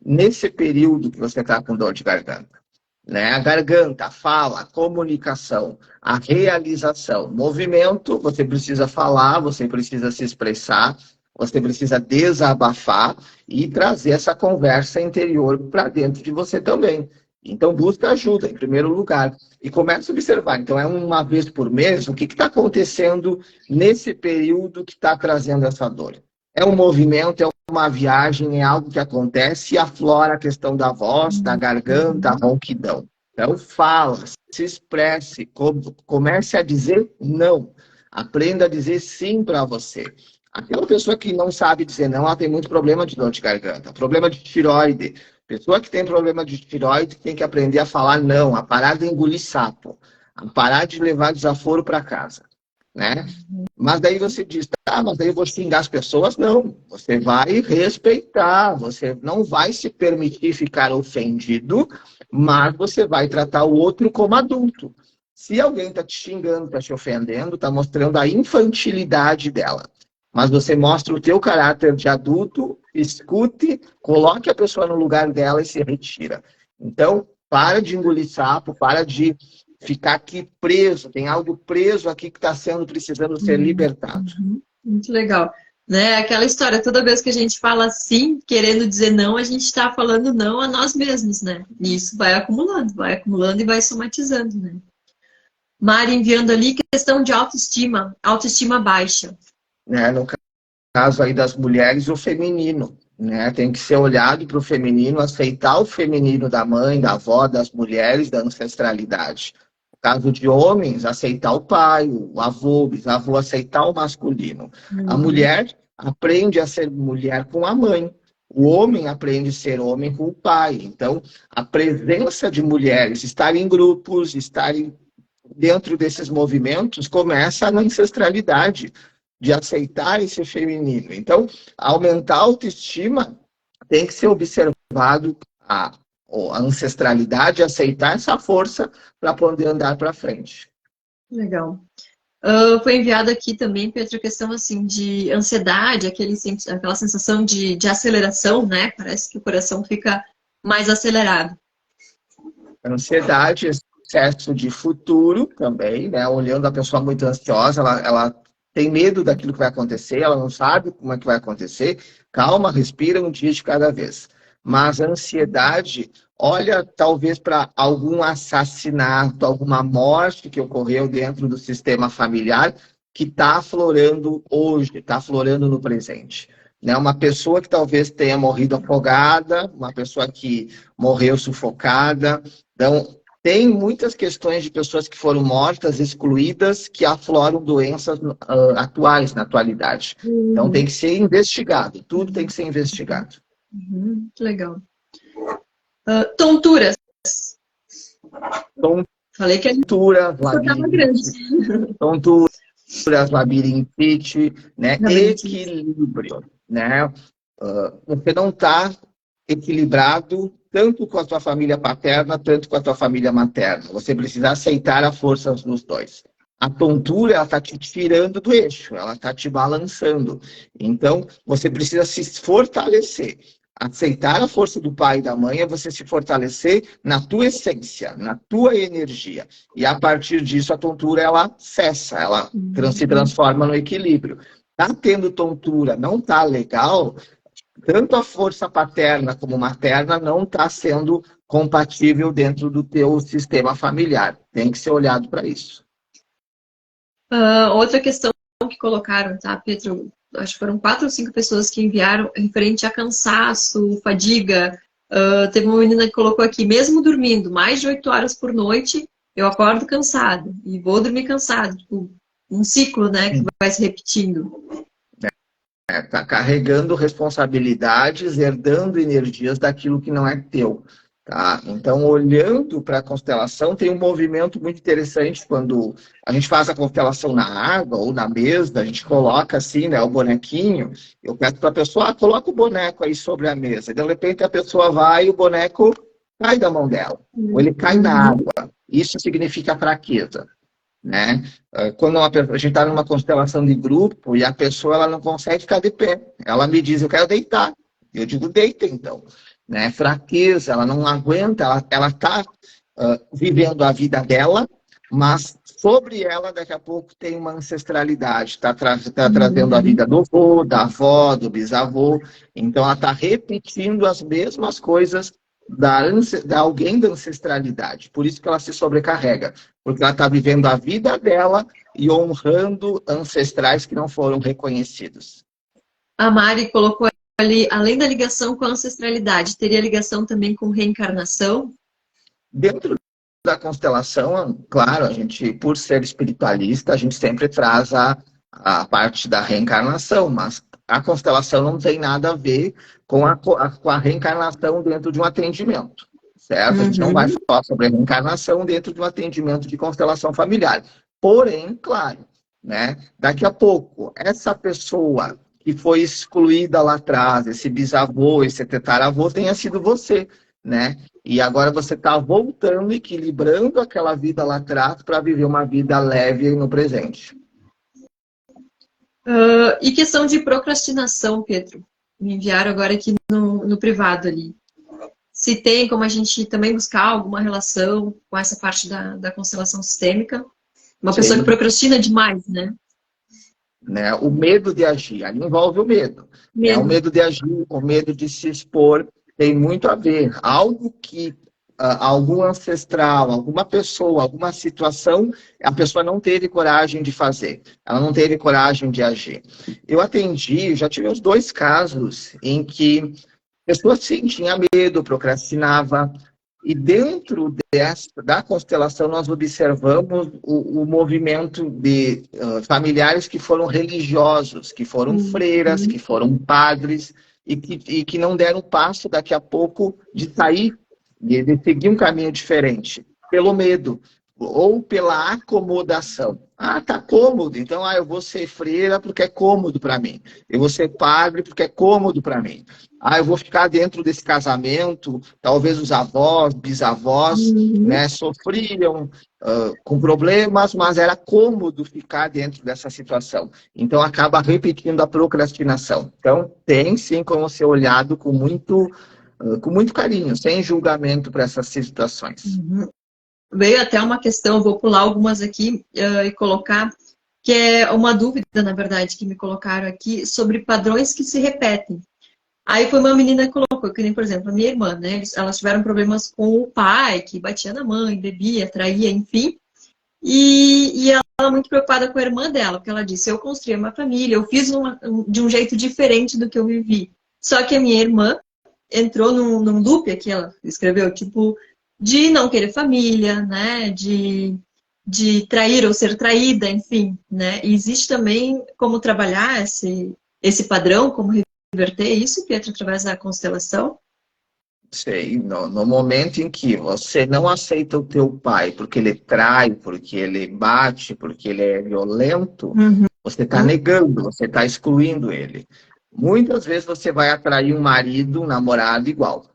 nesse período que você está com dor de garganta. Né? A garganta, a fala, a comunicação, a realização, movimento, você precisa falar, você precisa se expressar, você precisa desabafar e trazer essa conversa interior para dentro de você também. Então, busca ajuda, em primeiro lugar. E começa a observar. Então, é uma vez por mês, o que está acontecendo nesse período que está trazendo essa dor. É um movimento, é uma viagem, é algo que acontece e aflora a questão da voz, da garganta, a ronquidão. Então, fala, se expresse, comece a dizer não. Aprenda a dizer sim para você. Aquela pessoa que não sabe dizer não, ela tem muito problema de dor de garganta, problema de tireoide. Pessoa que tem problema de tireoide tem que aprender a falar não, a parar de engolir sapo, a parar de levar desaforo para casa, né? Mas daí você diz, mas daí eu vou xingar as pessoas? Não, você vai respeitar, você não vai se permitir ficar ofendido, mas você vai tratar o outro como adulto. Se alguém está te xingando, está te ofendendo, está mostrando a infantilidade dela. Mas você mostra o teu caráter de adulto, escute, coloque a pessoa no lugar dela e se retira. Então, para de engolir sapo, para de ficar aqui preso. Tem algo preso aqui que está precisando ser libertado. Muito legal. Né? Aquela história, toda vez que a gente fala sim, querendo dizer não, a gente está falando não a nós mesmos, né? E isso vai acumulando e vai somatizando, né? Mari enviando ali questão de autoestima baixa. No caso aí das mulheres, o feminino, né? Tem que ser olhado para o feminino, aceitar o feminino da mãe, da avó, das mulheres, da ancestralidade. No caso de homens, aceitar o pai, o avô, o bisavô, aceitar o masculino. A mulher aprende a ser mulher com a mãe. O homem aprende a ser homem com o pai. Então, a presença de mulheres, estar em grupos, estarem dentro desses movimentos, começa na ancestralidade, de aceitar esse feminino. Então, aumentar a autoestima tem que ser observado a ancestralidade, aceitar essa força para poder andar para frente. Legal. Foi enviado aqui também, Pedro, a questão assim, de ansiedade, aquela sensação de aceleração, né? Parece que o coração fica mais acelerado. Ansiedade, excesso de futuro também, né? Olhando a pessoa muito ansiosa, ela tem medo daquilo que vai acontecer, ela não sabe como é que vai acontecer. Calma, respira um dia de cada vez. Mas a ansiedade, olha talvez para algum assassinato, alguma morte que ocorreu dentro do sistema familiar que está aflorando hoje, está aflorando no presente. Né? Uma pessoa que talvez tenha morrido afogada, uma pessoa que morreu sufocada. Então, tem muitas questões de pessoas que foram mortas, excluídas, que afloram doenças atuais, na atualidade. Então, tem que ser investigado. Tudo tem que ser investigado. Que legal. Tonturas. Falei que a gente Tonturas, estava grande. tonturas, labirintite, né? Equilíbrio, né? Você não está equilibrado tanto com a tua família paterna, tanto com a tua família materna. Você precisa aceitar a força dos dois. A tontura, ela está te tirando do eixo, ela está te balançando. Então, você precisa se fortalecer. Aceitar a força do pai e da mãe é você se fortalecer na tua essência, na tua energia. E a partir disso, a tontura, ela cessa, ela se transforma no equilíbrio. Tá tendo tontura, não tá legal, tanto a força paterna como materna não está sendo compatível dentro do teu sistema familiar. Tem que ser olhado para isso. Outra questão que colocaram, tá, Pedro? Acho que foram 4 ou 5 pessoas que enviaram referente a cansaço, fadiga. Teve uma menina que colocou aqui, mesmo dormindo mais de 8 horas por noite, eu acordo cansado e vou dormir cansado. Tipo, um ciclo, né, que vai se repetindo. Tá carregando responsabilidades, herdando energias daquilo que não é teu. Tá? Então, olhando para a constelação, tem um movimento muito interessante quando a gente faz a constelação na água ou na mesa, a gente coloca assim, né, o bonequinho, eu peço para a pessoa, coloca o boneco aí sobre a mesa. De repente a pessoa vai e o boneco cai da mão dela, ou ele cai na água. Isso significa fraqueza. Né? Quando a gente está numa constelação de grupo e a pessoa ela não consegue ficar de pé, ela me diz, eu quero deitar. Eu digo, deita então. Né? Fraqueza, ela não aguenta, ela está vivendo a vida dela, mas sobre ela daqui a pouco tem uma ancestralidade, está trazendo a vida do avô, da avó, do bisavô, então ela está repetindo as mesmas coisas da alguém da ancestralidade, por isso que ela se sobrecarrega, porque ela está vivendo a vida dela e honrando ancestrais que não foram reconhecidos. A Mari colocou ali, além da ligação com a ancestralidade, teria ligação também com reencarnação? Dentro da constelação, claro, a gente, por ser espiritualista, a gente sempre traz a parte da reencarnação, mas a constelação não tem nada a ver com a reencarnação dentro de um atendimento, certo? A gente não vai falar sobre a reencarnação dentro de um atendimento de constelação familiar. Porém, claro, né, daqui a pouco, essa pessoa que foi excluída lá atrás, esse bisavô, esse tetaravô, tenha sido você, né? E agora você está voltando, equilibrando aquela vida lá atrás para viver uma vida leve no presente. E questão de procrastinação, Pedro? Me enviaram agora aqui no privado ali. Se tem como a gente também buscar alguma relação com essa parte da constelação sistêmica. Uma pessoa que procrastina demais, né? O medo de agir, ali envolve o medo. Né? O medo de agir, o medo de se expor, tem muito a ver. Algo que algum ancestral, alguma pessoa, alguma situação, a pessoa não teve coragem de fazer. Ela não teve coragem de agir. Eu atendi, já tive os 2 casos em que a pessoa sim tinha medo, procrastinava. E dentro da constelação nós observamos o movimento de familiares que foram religiosos, que foram freiras, que foram padres, e que não deram passo daqui a pouco de sair, de seguir um caminho diferente, pelo medo ou pela acomodação. Ah, tá cômodo, então eu vou ser freira porque é cômodo para mim. Eu vou ser padre porque é cômodo para mim. Eu vou ficar dentro desse casamento, talvez os avós, bisavós, né, sofriam com problemas, mas era cômodo ficar dentro dessa situação. Então acaba repetindo a procrastinação. Então tem sim como ser olhado com muito carinho, sem julgamento para essas situações. Veio até uma questão, vou pular algumas aqui e colocar, que é uma dúvida, na verdade, que me colocaram aqui, sobre padrões que se repetem. Aí foi uma menina que colocou, que nem, por exemplo, a minha irmã, né? Elas tiveram problemas com o pai, que batia na mãe, bebia, traía, enfim. E ela muito preocupada com a irmã dela, porque ela disse, eu construí uma família, eu fiz de um jeito diferente do que eu vivi. Só que a minha irmã entrou num loop, aqui ela escreveu, tipo, de não querer família, né? De trair ou ser traída, enfim, né? E existe também como trabalhar esse padrão, como reverter isso, Pietro, através da constelação? Sei, no momento em que você não aceita o teu pai porque ele trai, porque ele bate, porque ele é violento, Uhum. você está negando, você está excluindo ele. Muitas vezes você vai atrair um marido, um namorado igual.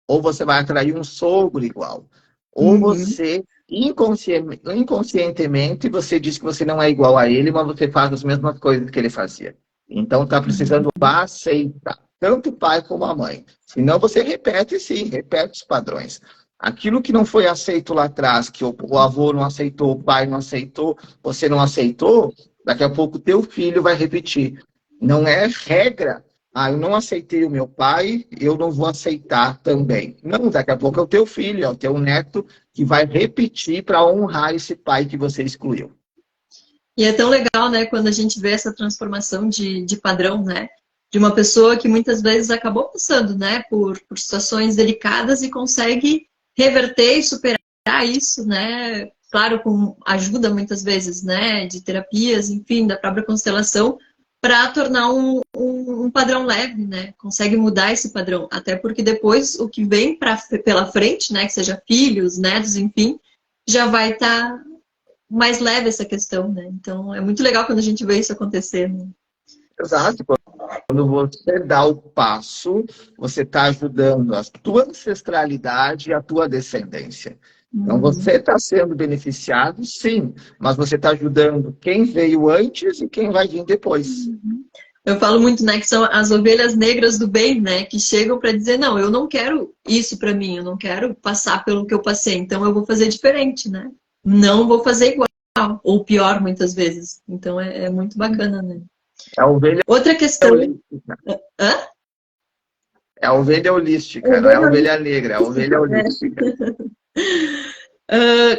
Ou você vai atrair um sogro igual. Ou Uhum. você, inconscientemente, você diz que você não é igual a ele, mas você faz as mesmas coisas que ele fazia. Então está precisando aceitar, tanto o pai como a mãe. Senão você repete, sim, repete os padrões. Aquilo que não foi aceito lá atrás, que o avô não aceitou, o pai não aceitou, você não aceitou, daqui a pouco o teu filho vai repetir. Não é regra. Ah, eu não aceitei o meu pai, eu não vou aceitar também. Não, daqui a pouco é o teu filho, é o teu neto que vai repetir para honrar esse pai que você excluiu. E é tão legal, né, quando a gente vê essa transformação de padrão, né? De uma pessoa que muitas vezes acabou passando, né, por situações delicadas e consegue reverter e superar isso, né? Claro, com ajuda muitas vezes, né, de terapias, enfim, da própria constelação, para tornar um padrão leve, né? Consegue mudar esse padrão, até porque depois o que vem pela frente, né, que seja filhos, netos, enfim, já vai estar mais leve essa questão, né? Então é muito legal quando a gente vê isso acontecer, né? Exato. Quando você dá o passo, você está ajudando a tua ancestralidade e a tua descendência. Então, você está sendo beneficiado, sim, mas você está ajudando quem veio antes e quem vai vir depois. Eu falo muito, né, que são as ovelhas negras do bem, né, que chegam para dizer, não, eu não quero isso para mim, eu não quero passar pelo que eu passei, então eu vou fazer diferente, né? Não vou fazer igual, ou pior muitas vezes. Então é muito bacana, né? É a ovelha Outra questão... holística. Hã? É a ovelha holística, não é a Ovelha... ovelha negra, é a ovelha holística.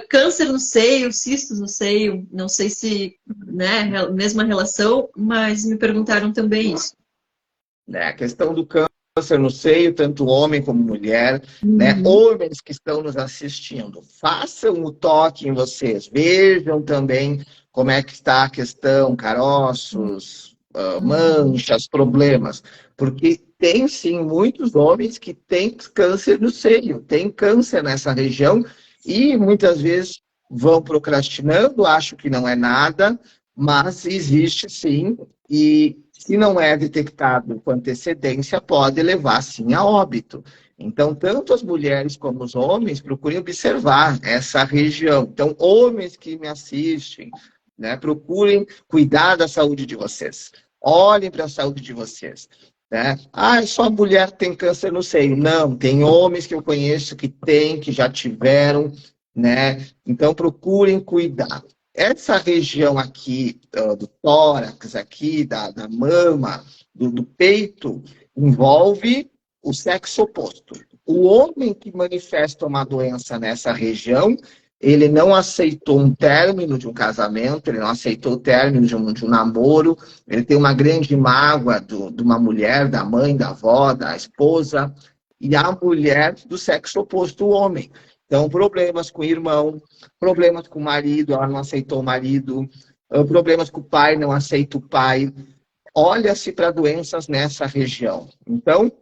Câncer no seio, cistos no seio, não sei se, né, mesma relação, mas me perguntaram também isso. Né? A questão do câncer no seio, tanto homem como mulher, né? Uhum. Homens que estão nos assistindo, façam o toque em vocês, vejam também como é que está a questão, caroços, manchas, problemas, porque tem sim muitos homens que têm câncer no seio, tem câncer nessa região e muitas vezes vão procrastinando, acham que não é nada, mas existe sim, e se não é detectado com antecedência, pode levar sim a óbito. Então, tanto as mulheres como os homens procurem observar essa região. Então, homens que me assistem, né, procurem cuidar da saúde de vocês. Olhem para a saúde de vocês. Né? Ah, só a mulher tem câncer no seio. Não, tem homens que eu conheço que têm, que já tiveram, né? Então, procurem cuidar. Essa região aqui, do tórax, aqui, da mama, do peito, envolve o sexo oposto. O homem que manifesta uma doença nessa região, ele não aceitou um término de um casamento, ele não aceitou o término de um namoro, ele tem uma grande mágoa de uma mulher, da mãe, da avó, da esposa, e a mulher do sexo oposto, o homem. Então, problemas com o irmão, problemas com o marido, ela não aceitou o marido, problemas com o pai, não aceita o pai. Olha-se para doenças nessa região. Então,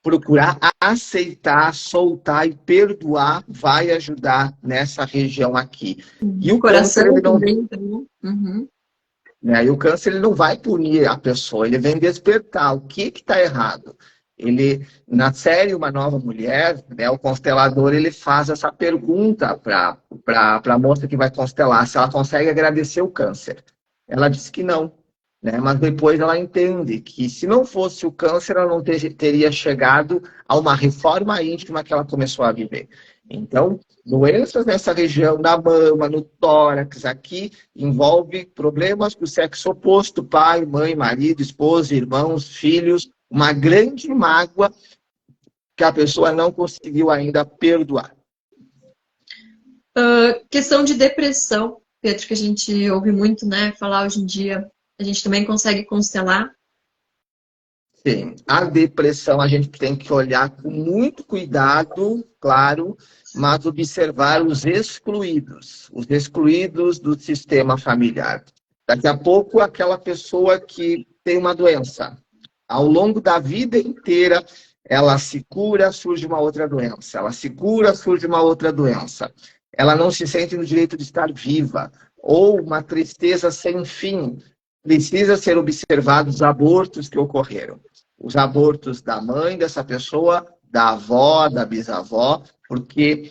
procurar aceitar, soltar e perdoar vai ajudar nessa região aqui. E o câncer, Coração ele não, também, então. Uhum. né? E o câncer, ele não vai punir a pessoa, ele vem despertar o que está errado. Ele, na série Uma Nova Mulher, né, o constelador, ele faz essa pergunta para a moça que vai constelar, se ela consegue agradecer o câncer. Ela disse que não, né, mas depois ela entende que se não fosse o câncer, ela não teria chegado a uma reforma íntima que ela começou a viver. Então, doenças nessa região, na mama, no tórax, aqui, envolve problemas do sexo oposto, pai, mãe, marido, esposa, irmãos, filhos, uma grande mágoa que a pessoa não conseguiu ainda perdoar. Questão de depressão, Pedro, que a gente ouve muito, né, falar hoje em dia, a gente também consegue constelar. Sim, a depressão a gente tem que olhar com muito cuidado, claro, mas observar os excluídos do sistema familiar. Daqui a pouco, aquela pessoa que tem uma doença, ao longo da vida inteira, ela se cura, surge uma outra doença. Ela se cura, surge uma outra doença. Ela não se sente no direito de estar viva. Ou uma tristeza sem fim. Precisa ser observados os abortos que ocorreram. Os abortos da mãe dessa pessoa, da avó, da bisavó, porque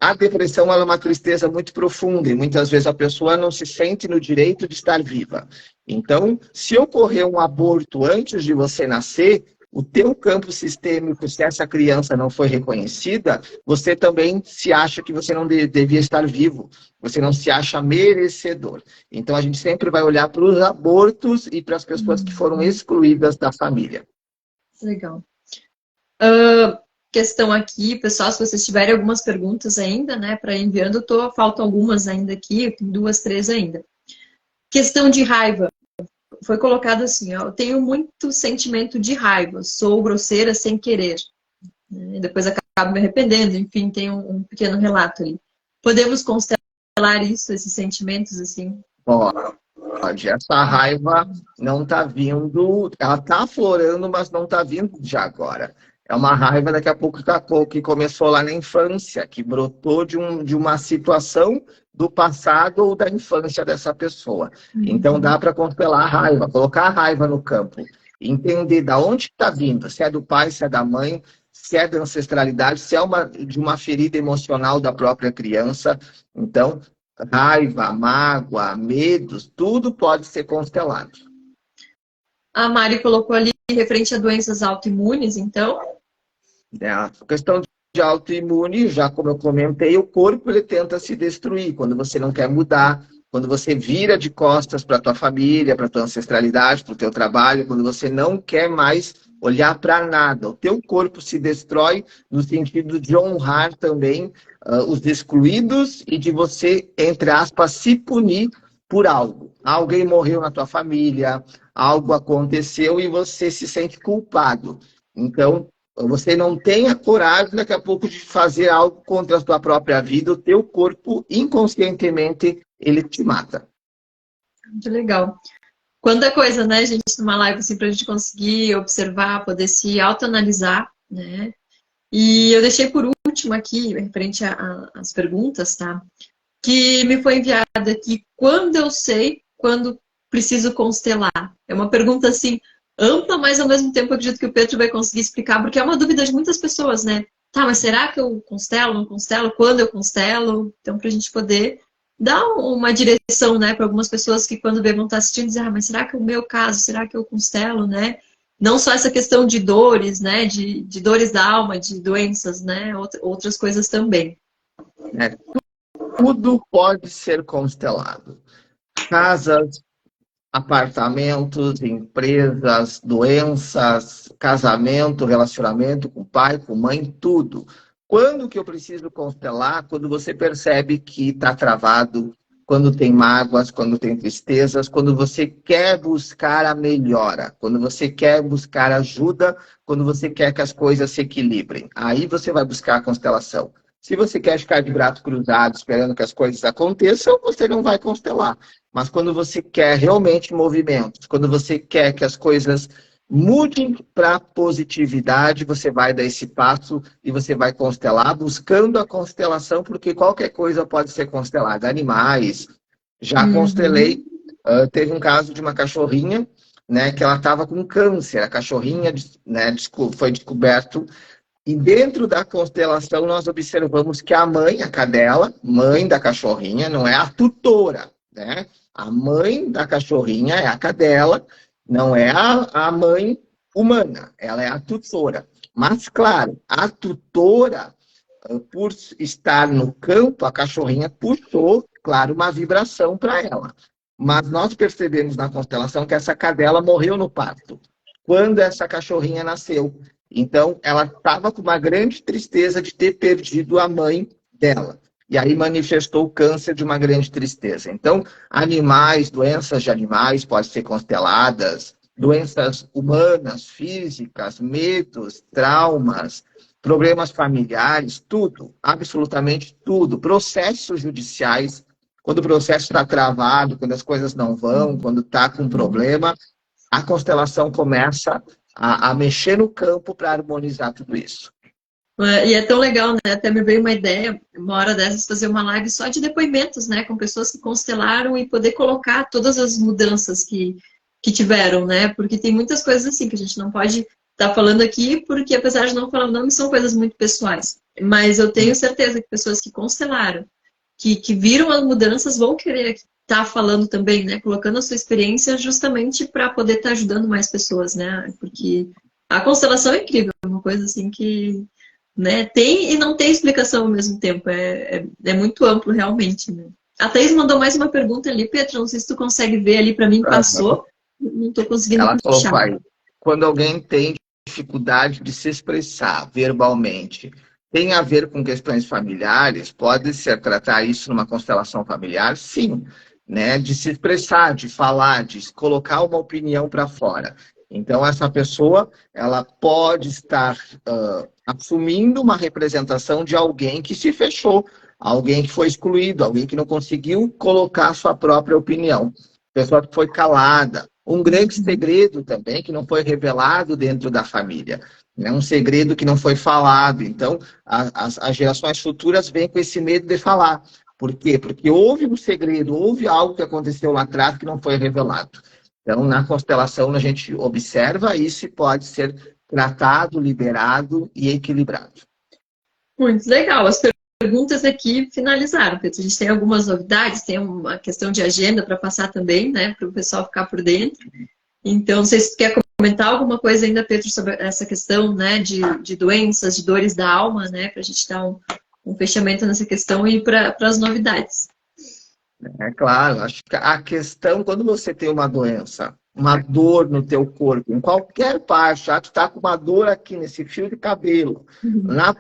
a depressão ela é uma tristeza muito profunda e muitas vezes a pessoa não se sente no direito de estar viva. Então, se ocorrer um aborto antes de você nascer, o teu campo sistêmico, se essa criança não foi reconhecida, você também se acha que você não devia estar vivo, você não se acha merecedor. Então, a gente sempre vai olhar para os abortos e para as pessoas que foram excluídas da família. Legal. Questão aqui, pessoal, se vocês tiverem algumas perguntas ainda, né, para enviando, faltam algumas ainda aqui, tem 2, 3 ainda. Questão de raiva. Foi colocado assim, ó, eu tenho muito sentimento de raiva, sou grosseira sem querer. Depois acabo me arrependendo, enfim, tem um pequeno relato ali. Podemos constelar isso, esses sentimentos, assim? Pode. Essa raiva não está vindo, ela está aflorando, mas não está vindo de agora. É uma raiva daqui a pouco que começou lá na infância, que brotou de uma situação do passado ou da infância dessa pessoa. Então dá para constelar a raiva, colocar a raiva no campo, entender de onde está vindo, se é do pai, se é da mãe, se é da ancestralidade, se é de uma ferida emocional da própria criança. Então, raiva, mágoa, medos, tudo pode ser constelado. A Mari colocou ali referente a doenças autoimunes, então? A questão de autoimune, já como eu comentei, o corpo ele tenta se destruir quando você não quer mudar, quando você vira de costas para a tua família, para a tua ancestralidade, para o teu trabalho, quando você não quer mais olhar para nada. O teu corpo se destrói no sentido de honrar também os excluídos e de você, entre aspas, se punir por algo. Alguém morreu na tua família, algo aconteceu e você se sente culpado. Então, você não tem a coragem, daqui a pouco, de fazer algo contra a tua própria vida, o teu corpo, inconscientemente, ele te mata. Muito legal. Quanta coisa, né, gente, numa live, assim, pra gente conseguir observar, poder se autoanalisar, né? E eu deixei por último aqui, referente às perguntas, tá? Que me foi enviada aqui, quando eu sei quando preciso constelar? É uma pergunta, assim, ampla, mas ao mesmo tempo eu acredito que o Pedro vai conseguir explicar, porque é uma dúvida de muitas pessoas, né? Tá, mas será que eu constelo, não constelo? Quando eu constelo? Então, pra gente poder dar uma direção, né, para algumas pessoas que quando vão estar assistindo, dizem, mas será que é o meu caso? Será que eu constelo, né? Não só essa questão de dores, né, de dores da alma, de doenças, né, outras coisas também. Tudo pode ser constelado. Casas, apartamentos, empresas, doenças, casamento, relacionamento com pai, com mãe, tudo. Quando que eu preciso constelar? Quando você percebe que está travado, quando tem mágoas, quando tem tristezas, quando você quer buscar a melhora, quando você quer buscar ajuda, quando você quer que as coisas se equilibrem. Aí você vai buscar a constelação. Se você quer ficar de braço cruzado esperando que as coisas aconteçam, você não vai constelar. Mas quando você quer realmente movimentos, quando você quer que as coisas mudem para positividade, você vai dar esse passo e você vai constelar, buscando a constelação, porque qualquer coisa pode ser constelada. Animais, já constelei, teve um caso de uma cachorrinha, né, que ela estava com câncer. A cachorrinha, né, foi descoberto. E dentro da constelação, nós observamos que a mãe, a cadela, mãe da cachorrinha, não é a tutora, né? A mãe da cachorrinha é a cadela, não é a mãe humana, ela é a tutora. Mas, claro, a tutora, por estar no campo, a cachorrinha puxou, claro, uma vibração para ela. Mas nós percebemos na constelação que essa cadela morreu no parto, quando essa cachorrinha nasceu. Então, ela estava com uma grande tristeza de ter perdido a mãe dela. E aí manifestou o câncer de uma grande tristeza. Então, animais, doenças de animais podem ser consteladas, doenças humanas, físicas, medos, traumas, problemas familiares, tudo, absolutamente tudo. Processos judiciais, quando o processo está travado, quando as coisas não vão, quando está com problema, a constelação começa a mexer no campo para harmonizar tudo isso. E é tão legal, né? Até me veio uma ideia, uma hora dessas, fazer uma live só de depoimentos, né? Com pessoas que constelaram e poder colocar todas as mudanças que tiveram, né? Porque tem muitas coisas assim que a gente não pode estar falando aqui, porque apesar de não falar o nome, são coisas muito pessoais. Mas eu tenho certeza que pessoas que constelaram, que viram as mudanças, vão querer estar falando também, né? Colocando a sua experiência justamente para poder estar ajudando mais pessoas, né? Porque a constelação é incrível, é uma coisa assim que, né, tem e não tem explicação ao mesmo tempo. É muito amplo, realmente, né? A Thaís mandou mais uma pergunta ali, Pedro, não sei se tu consegue ver ali, para mim passou, não estou conseguindo Ela puxar. colocou aí, quando alguém tem dificuldade de se expressar verbalmente, tem a ver com questões familiares, pode-se tratar isso numa constelação familiar? Sim, né? De se expressar, de falar, de colocar uma opinião para fora. Então, essa pessoa, ela pode estar assumindo uma representação de alguém que se fechou, alguém que foi excluído, alguém que não conseguiu colocar sua própria opinião, pessoa que foi calada. Um grande segredo também que não foi revelado dentro da família. É um segredo que não foi falado. Então, as gerações futuras vêm com esse medo de falar. Por quê? Porque houve um segredo, houve algo que aconteceu lá atrás que não foi revelado. Então, na constelação, a gente observa isso e pode ser tratado, liberado e equilibrado. Muito legal. As perguntas aqui finalizaram, Pedro. A gente tem algumas novidades, tem uma questão de agenda para passar também, né? Para o pessoal ficar por dentro. Então, não sei se tu quer comentar alguma coisa ainda, Pedro, sobre essa questão, né, de doenças, de dores da alma, né? Para a gente dar um fechamento nessa questão e para as novidades. É claro, acho que a questão, quando você tem uma doença, uma dor no teu corpo, em qualquer parte, tu está com uma dor aqui nesse fio de cabelo,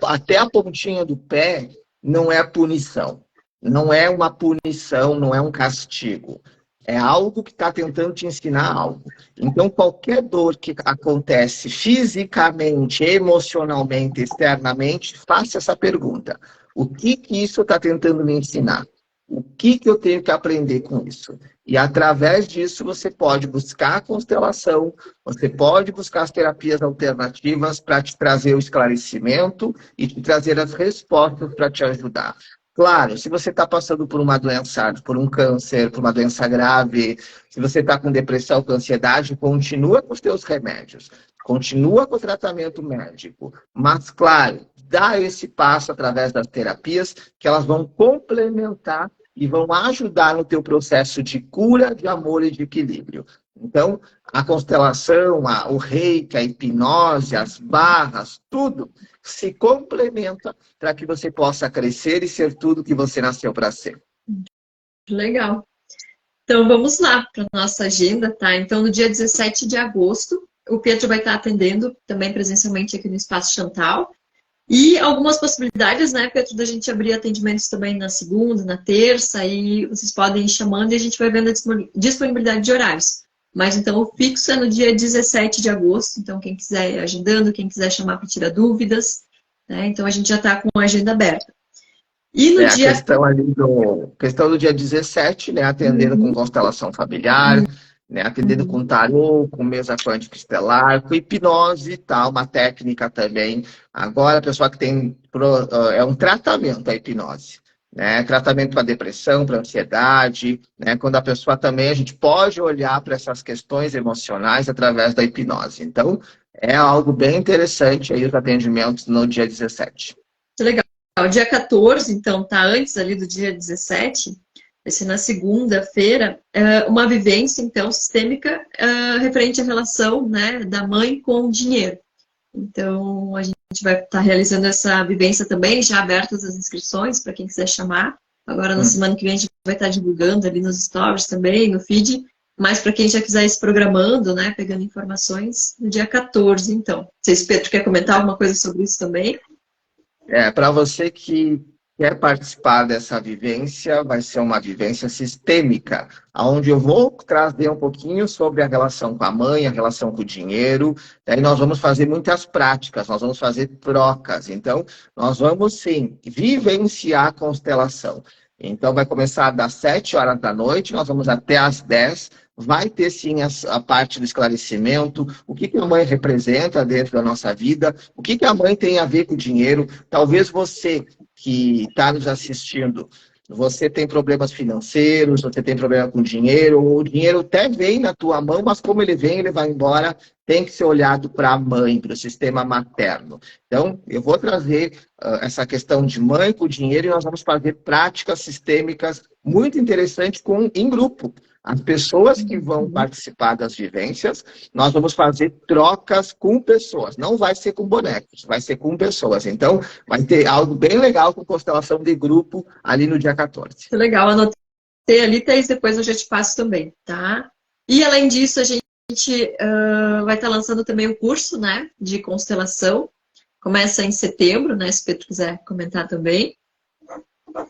até a pontinha do pé, não é punição. Não é uma punição, não é um castigo. É algo que está tentando te ensinar algo. Então, qualquer dor que acontece fisicamente, emocionalmente, externamente, faça essa pergunta. O que isso está tentando me ensinar? O que eu tenho que aprender com isso? E através disso você pode buscar a constelação, você pode buscar as terapias alternativas para te trazer o esclarecimento e te trazer as respostas para te ajudar. Claro, se você está passando por uma doença, por um câncer, por uma doença grave, se você está com depressão, com ansiedade, continua com os teus remédios, continua com o tratamento médico, mas claro, dá esse passo através das terapias que elas vão complementar e vão ajudar no teu processo de cura, de amor e de equilíbrio. Então, a constelação, o reiki, a hipnose, as barras, tudo se complementa para que você possa crescer e ser tudo que você nasceu para ser. Legal. Então, vamos lá para a nossa agenda, tá? Então, no dia 17 de agosto, o Pedro vai estar atendendo também presencialmente aqui no Espaço Chantal. E algumas possibilidades, né, Pedro, da gente abrir atendimentos também na segunda, na terça, e vocês podem ir chamando e a gente vai vendo a disponibilidade de horários. Mas então o fixo é no dia 17 de agosto, então quem quiser ir agendando, quem quiser chamar para tirar dúvidas, né, então a gente já está com a agenda aberta. E no dia... questão do dia 17, né, atendendo com constelação familiar, né, atendendo com tarô, com mesa quântica estelar, com hipnose, tá, uma técnica também. Agora, a pessoa que tem... é um tratamento a hipnose. Né, tratamento para depressão, para ansiedade, né, quando a pessoa também, a gente pode olhar para essas questões emocionais através da hipnose. Então, é algo bem interessante aí os atendimentos no dia 17. Legal. O dia 14, então, tá antes ali do dia 17, vai ser na segunda-feira, uma vivência, então, sistêmica referente à relação, né, da mãe com o dinheiro. Então, a gente vai estar realizando essa vivência também, já abertas as inscrições para quem quiser chamar. Agora, na semana que vem, a gente vai estar divulgando ali nos stories também, no feed. Mas para quem já quiser ir se programando, né, pegando informações, no dia 14, então. Não sei se o Pedro quer comentar alguma coisa sobre isso também. Para você que quer participar dessa vivência, vai ser uma vivência sistêmica, onde eu vou trazer um pouquinho sobre a relação com a mãe, a relação com o dinheiro, daí nós vamos fazer muitas práticas, nós vamos fazer trocas, então nós vamos sim vivenciar a constelação. Então vai começar das 7 horas da noite, nós vamos até às 10, vai ter sim a parte do esclarecimento, o que a mãe representa dentro da nossa vida, o que a mãe tem a ver com o dinheiro. Talvez você que está nos assistindo, você tem problemas financeiros, você tem problema com dinheiro, ou o dinheiro até vem na tua mão, mas como ele vem, ele vai embora, tem que ser olhado para a mãe, para o sistema materno. Então, eu vou trazer essa questão de mãe com dinheiro e nós vamos fazer práticas sistêmicas muito interessantes em grupo. As pessoas que vão participar das vivências, nós vamos fazer trocas com pessoas. Não vai ser com bonecos, vai ser com pessoas. Então, vai ter algo bem legal com constelação de grupo ali no dia 14. Que legal, anotei ali, Thaís, depois eu já te passo também, tá? E além disso, a gente vai estar lançando também o curso, né, de constelação. Começa em setembro, né, se o Pedro quiser comentar também.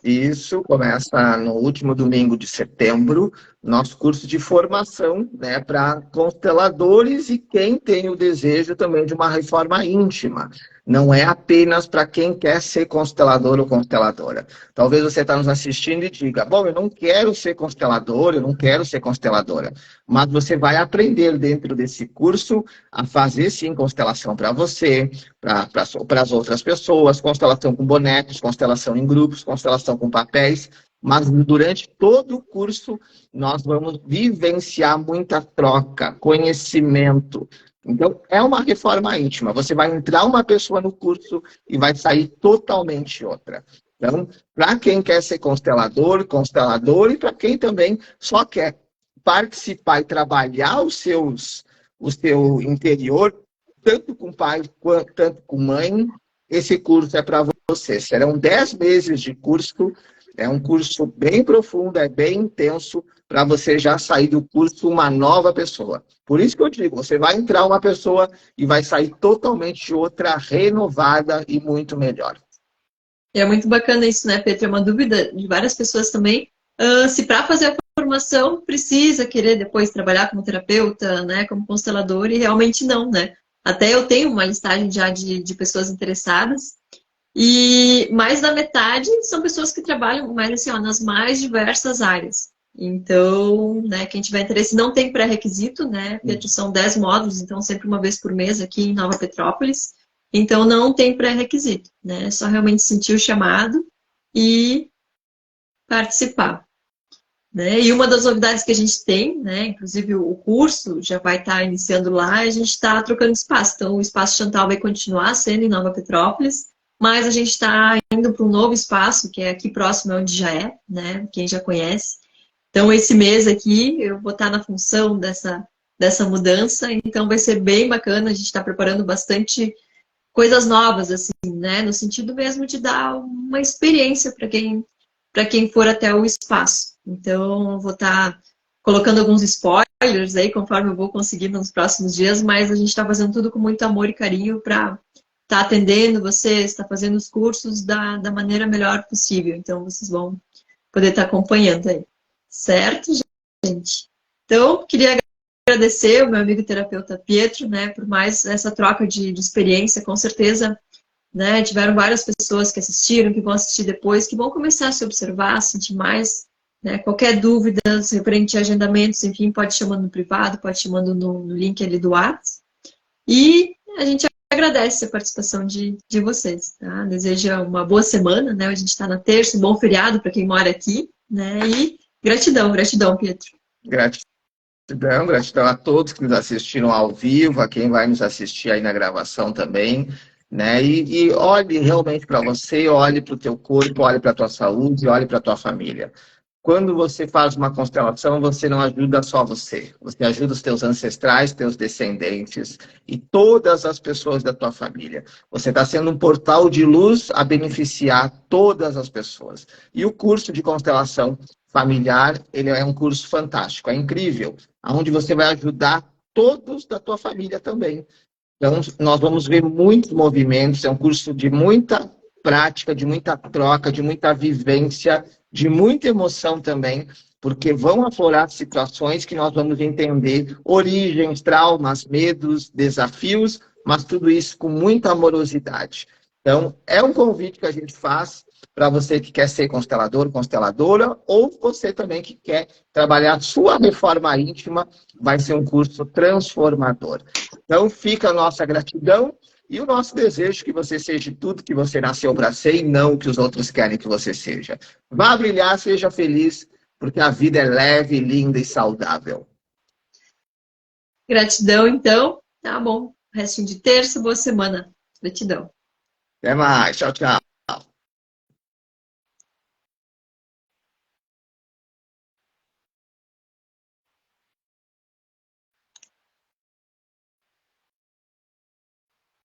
Isso, começa no último domingo de setembro, nosso curso de formação, né, para consteladores e quem tem o desejo também de uma reforma íntima. Não é apenas para quem quer ser constelador ou consteladora. Talvez você está nos assistindo e diga, bom, eu não quero ser constelador, eu não quero ser consteladora. Mas você vai aprender dentro desse curso a fazer, sim, constelação para você, para as outras pessoas, constelação com bonecos, constelação em grupos, constelação com papéis. Mas durante todo o curso, nós vamos vivenciar muita troca, conhecimento. Então, é uma reforma íntima. Você vai entrar uma pessoa no curso e vai sair totalmente outra. Então, para quem quer ser constelador, e para quem também só quer participar e trabalhar o seu interior, tanto com pai, tanto com mãe, esse curso é para você. Serão 10 meses de curso, é um curso bem profundo, é bem intenso, para você já sair do curso uma nova pessoa. Por isso que eu digo, você vai entrar uma pessoa e vai sair totalmente outra, renovada e muito melhor. É muito bacana isso, né, Pedro? É uma dúvida de várias pessoas também. Se para fazer a formação precisa querer depois trabalhar como terapeuta, né, como constelador, e realmente não, né? Até eu tenho uma listagem já de pessoas interessadas, e mais da metade são pessoas que trabalham mais assim, ó, nas mais diversas áreas. Então, né, quem tiver interesse não tem pré-requisito, né? Pedro, são 10 módulos, então sempre uma vez por mês aqui em Nova Petrópolis. Então não tem pré-requisito, né? É só realmente sentir o chamado e participar. Né? E uma das novidades que a gente tem, né, inclusive o curso já vai estar iniciando lá, a gente está trocando espaço. Então, o Espaço Chantal vai continuar sendo em Nova Petrópolis, mas a gente está indo para um novo espaço, que é aqui próximo onde já é, né, quem já conhece. Então, esse mês aqui, eu vou estar na função dessa mudança, então vai ser bem bacana, a gente está preparando bastante coisas novas, assim, né, no sentido mesmo de dar uma experiência para quem for até o espaço. Então, eu vou estar colocando alguns spoilers aí, conforme eu vou conseguir nos próximos dias, mas a gente está fazendo tudo com muito amor e carinho para estar atendendo vocês, estar fazendo os cursos da maneira melhor possível. Então, vocês vão poder estar acompanhando aí. Certo, gente? Então, queria agradecer o meu amigo terapeuta Pietro, né, por mais essa troca de experiência, com certeza. Né, tiveram várias pessoas que assistiram, que vão assistir depois, que vão começar a se observar, a sentir mais, né, qualquer dúvida referente a agendamentos, enfim, pode chamando no privado, pode chamando no link ali do WhatsApp. E a gente agradece a participação de vocês. Tá? Deseja uma boa semana, né? A gente está na terça, um bom feriado para quem mora aqui, né? E gratidão, Pietro. Gratidão a todos que nos assistiram ao vivo, a quem vai nos assistir aí na gravação também. Né? E olhe realmente para você, olhe para o teu corpo, olhe para a tua saúde, olhe para a tua família. Quando você faz uma constelação, você não ajuda só você. Você ajuda os teus ancestrais, teus descendentes e todas as pessoas da tua família. Você está sendo um portal de luz a beneficiar todas as pessoas. E o curso de constelação familiar, ele é um curso fantástico, é incrível, onde você vai ajudar todos da tua família também. Então, nós vamos ver muitos movimentos, é um curso de muita prática, de muita troca, de muita vivência, de muita emoção também, porque vão aflorar situações que nós vamos entender origens, traumas, medos, desafios, mas tudo isso com muita amorosidade. Então, é um convite que a gente faz para você que quer ser constelador, consteladora, ou você também que quer trabalhar sua reforma íntima, vai ser um curso transformador. Então, fica a nossa gratidão e o nosso desejo que você seja tudo que você nasceu para ser e não o que os outros querem que você seja. Vá brilhar, seja feliz, porque a vida é leve, linda e saudável. Gratidão, então. Tá bom. Restinho de terça, boa semana. Gratidão. Até mais. Tchau, tchau.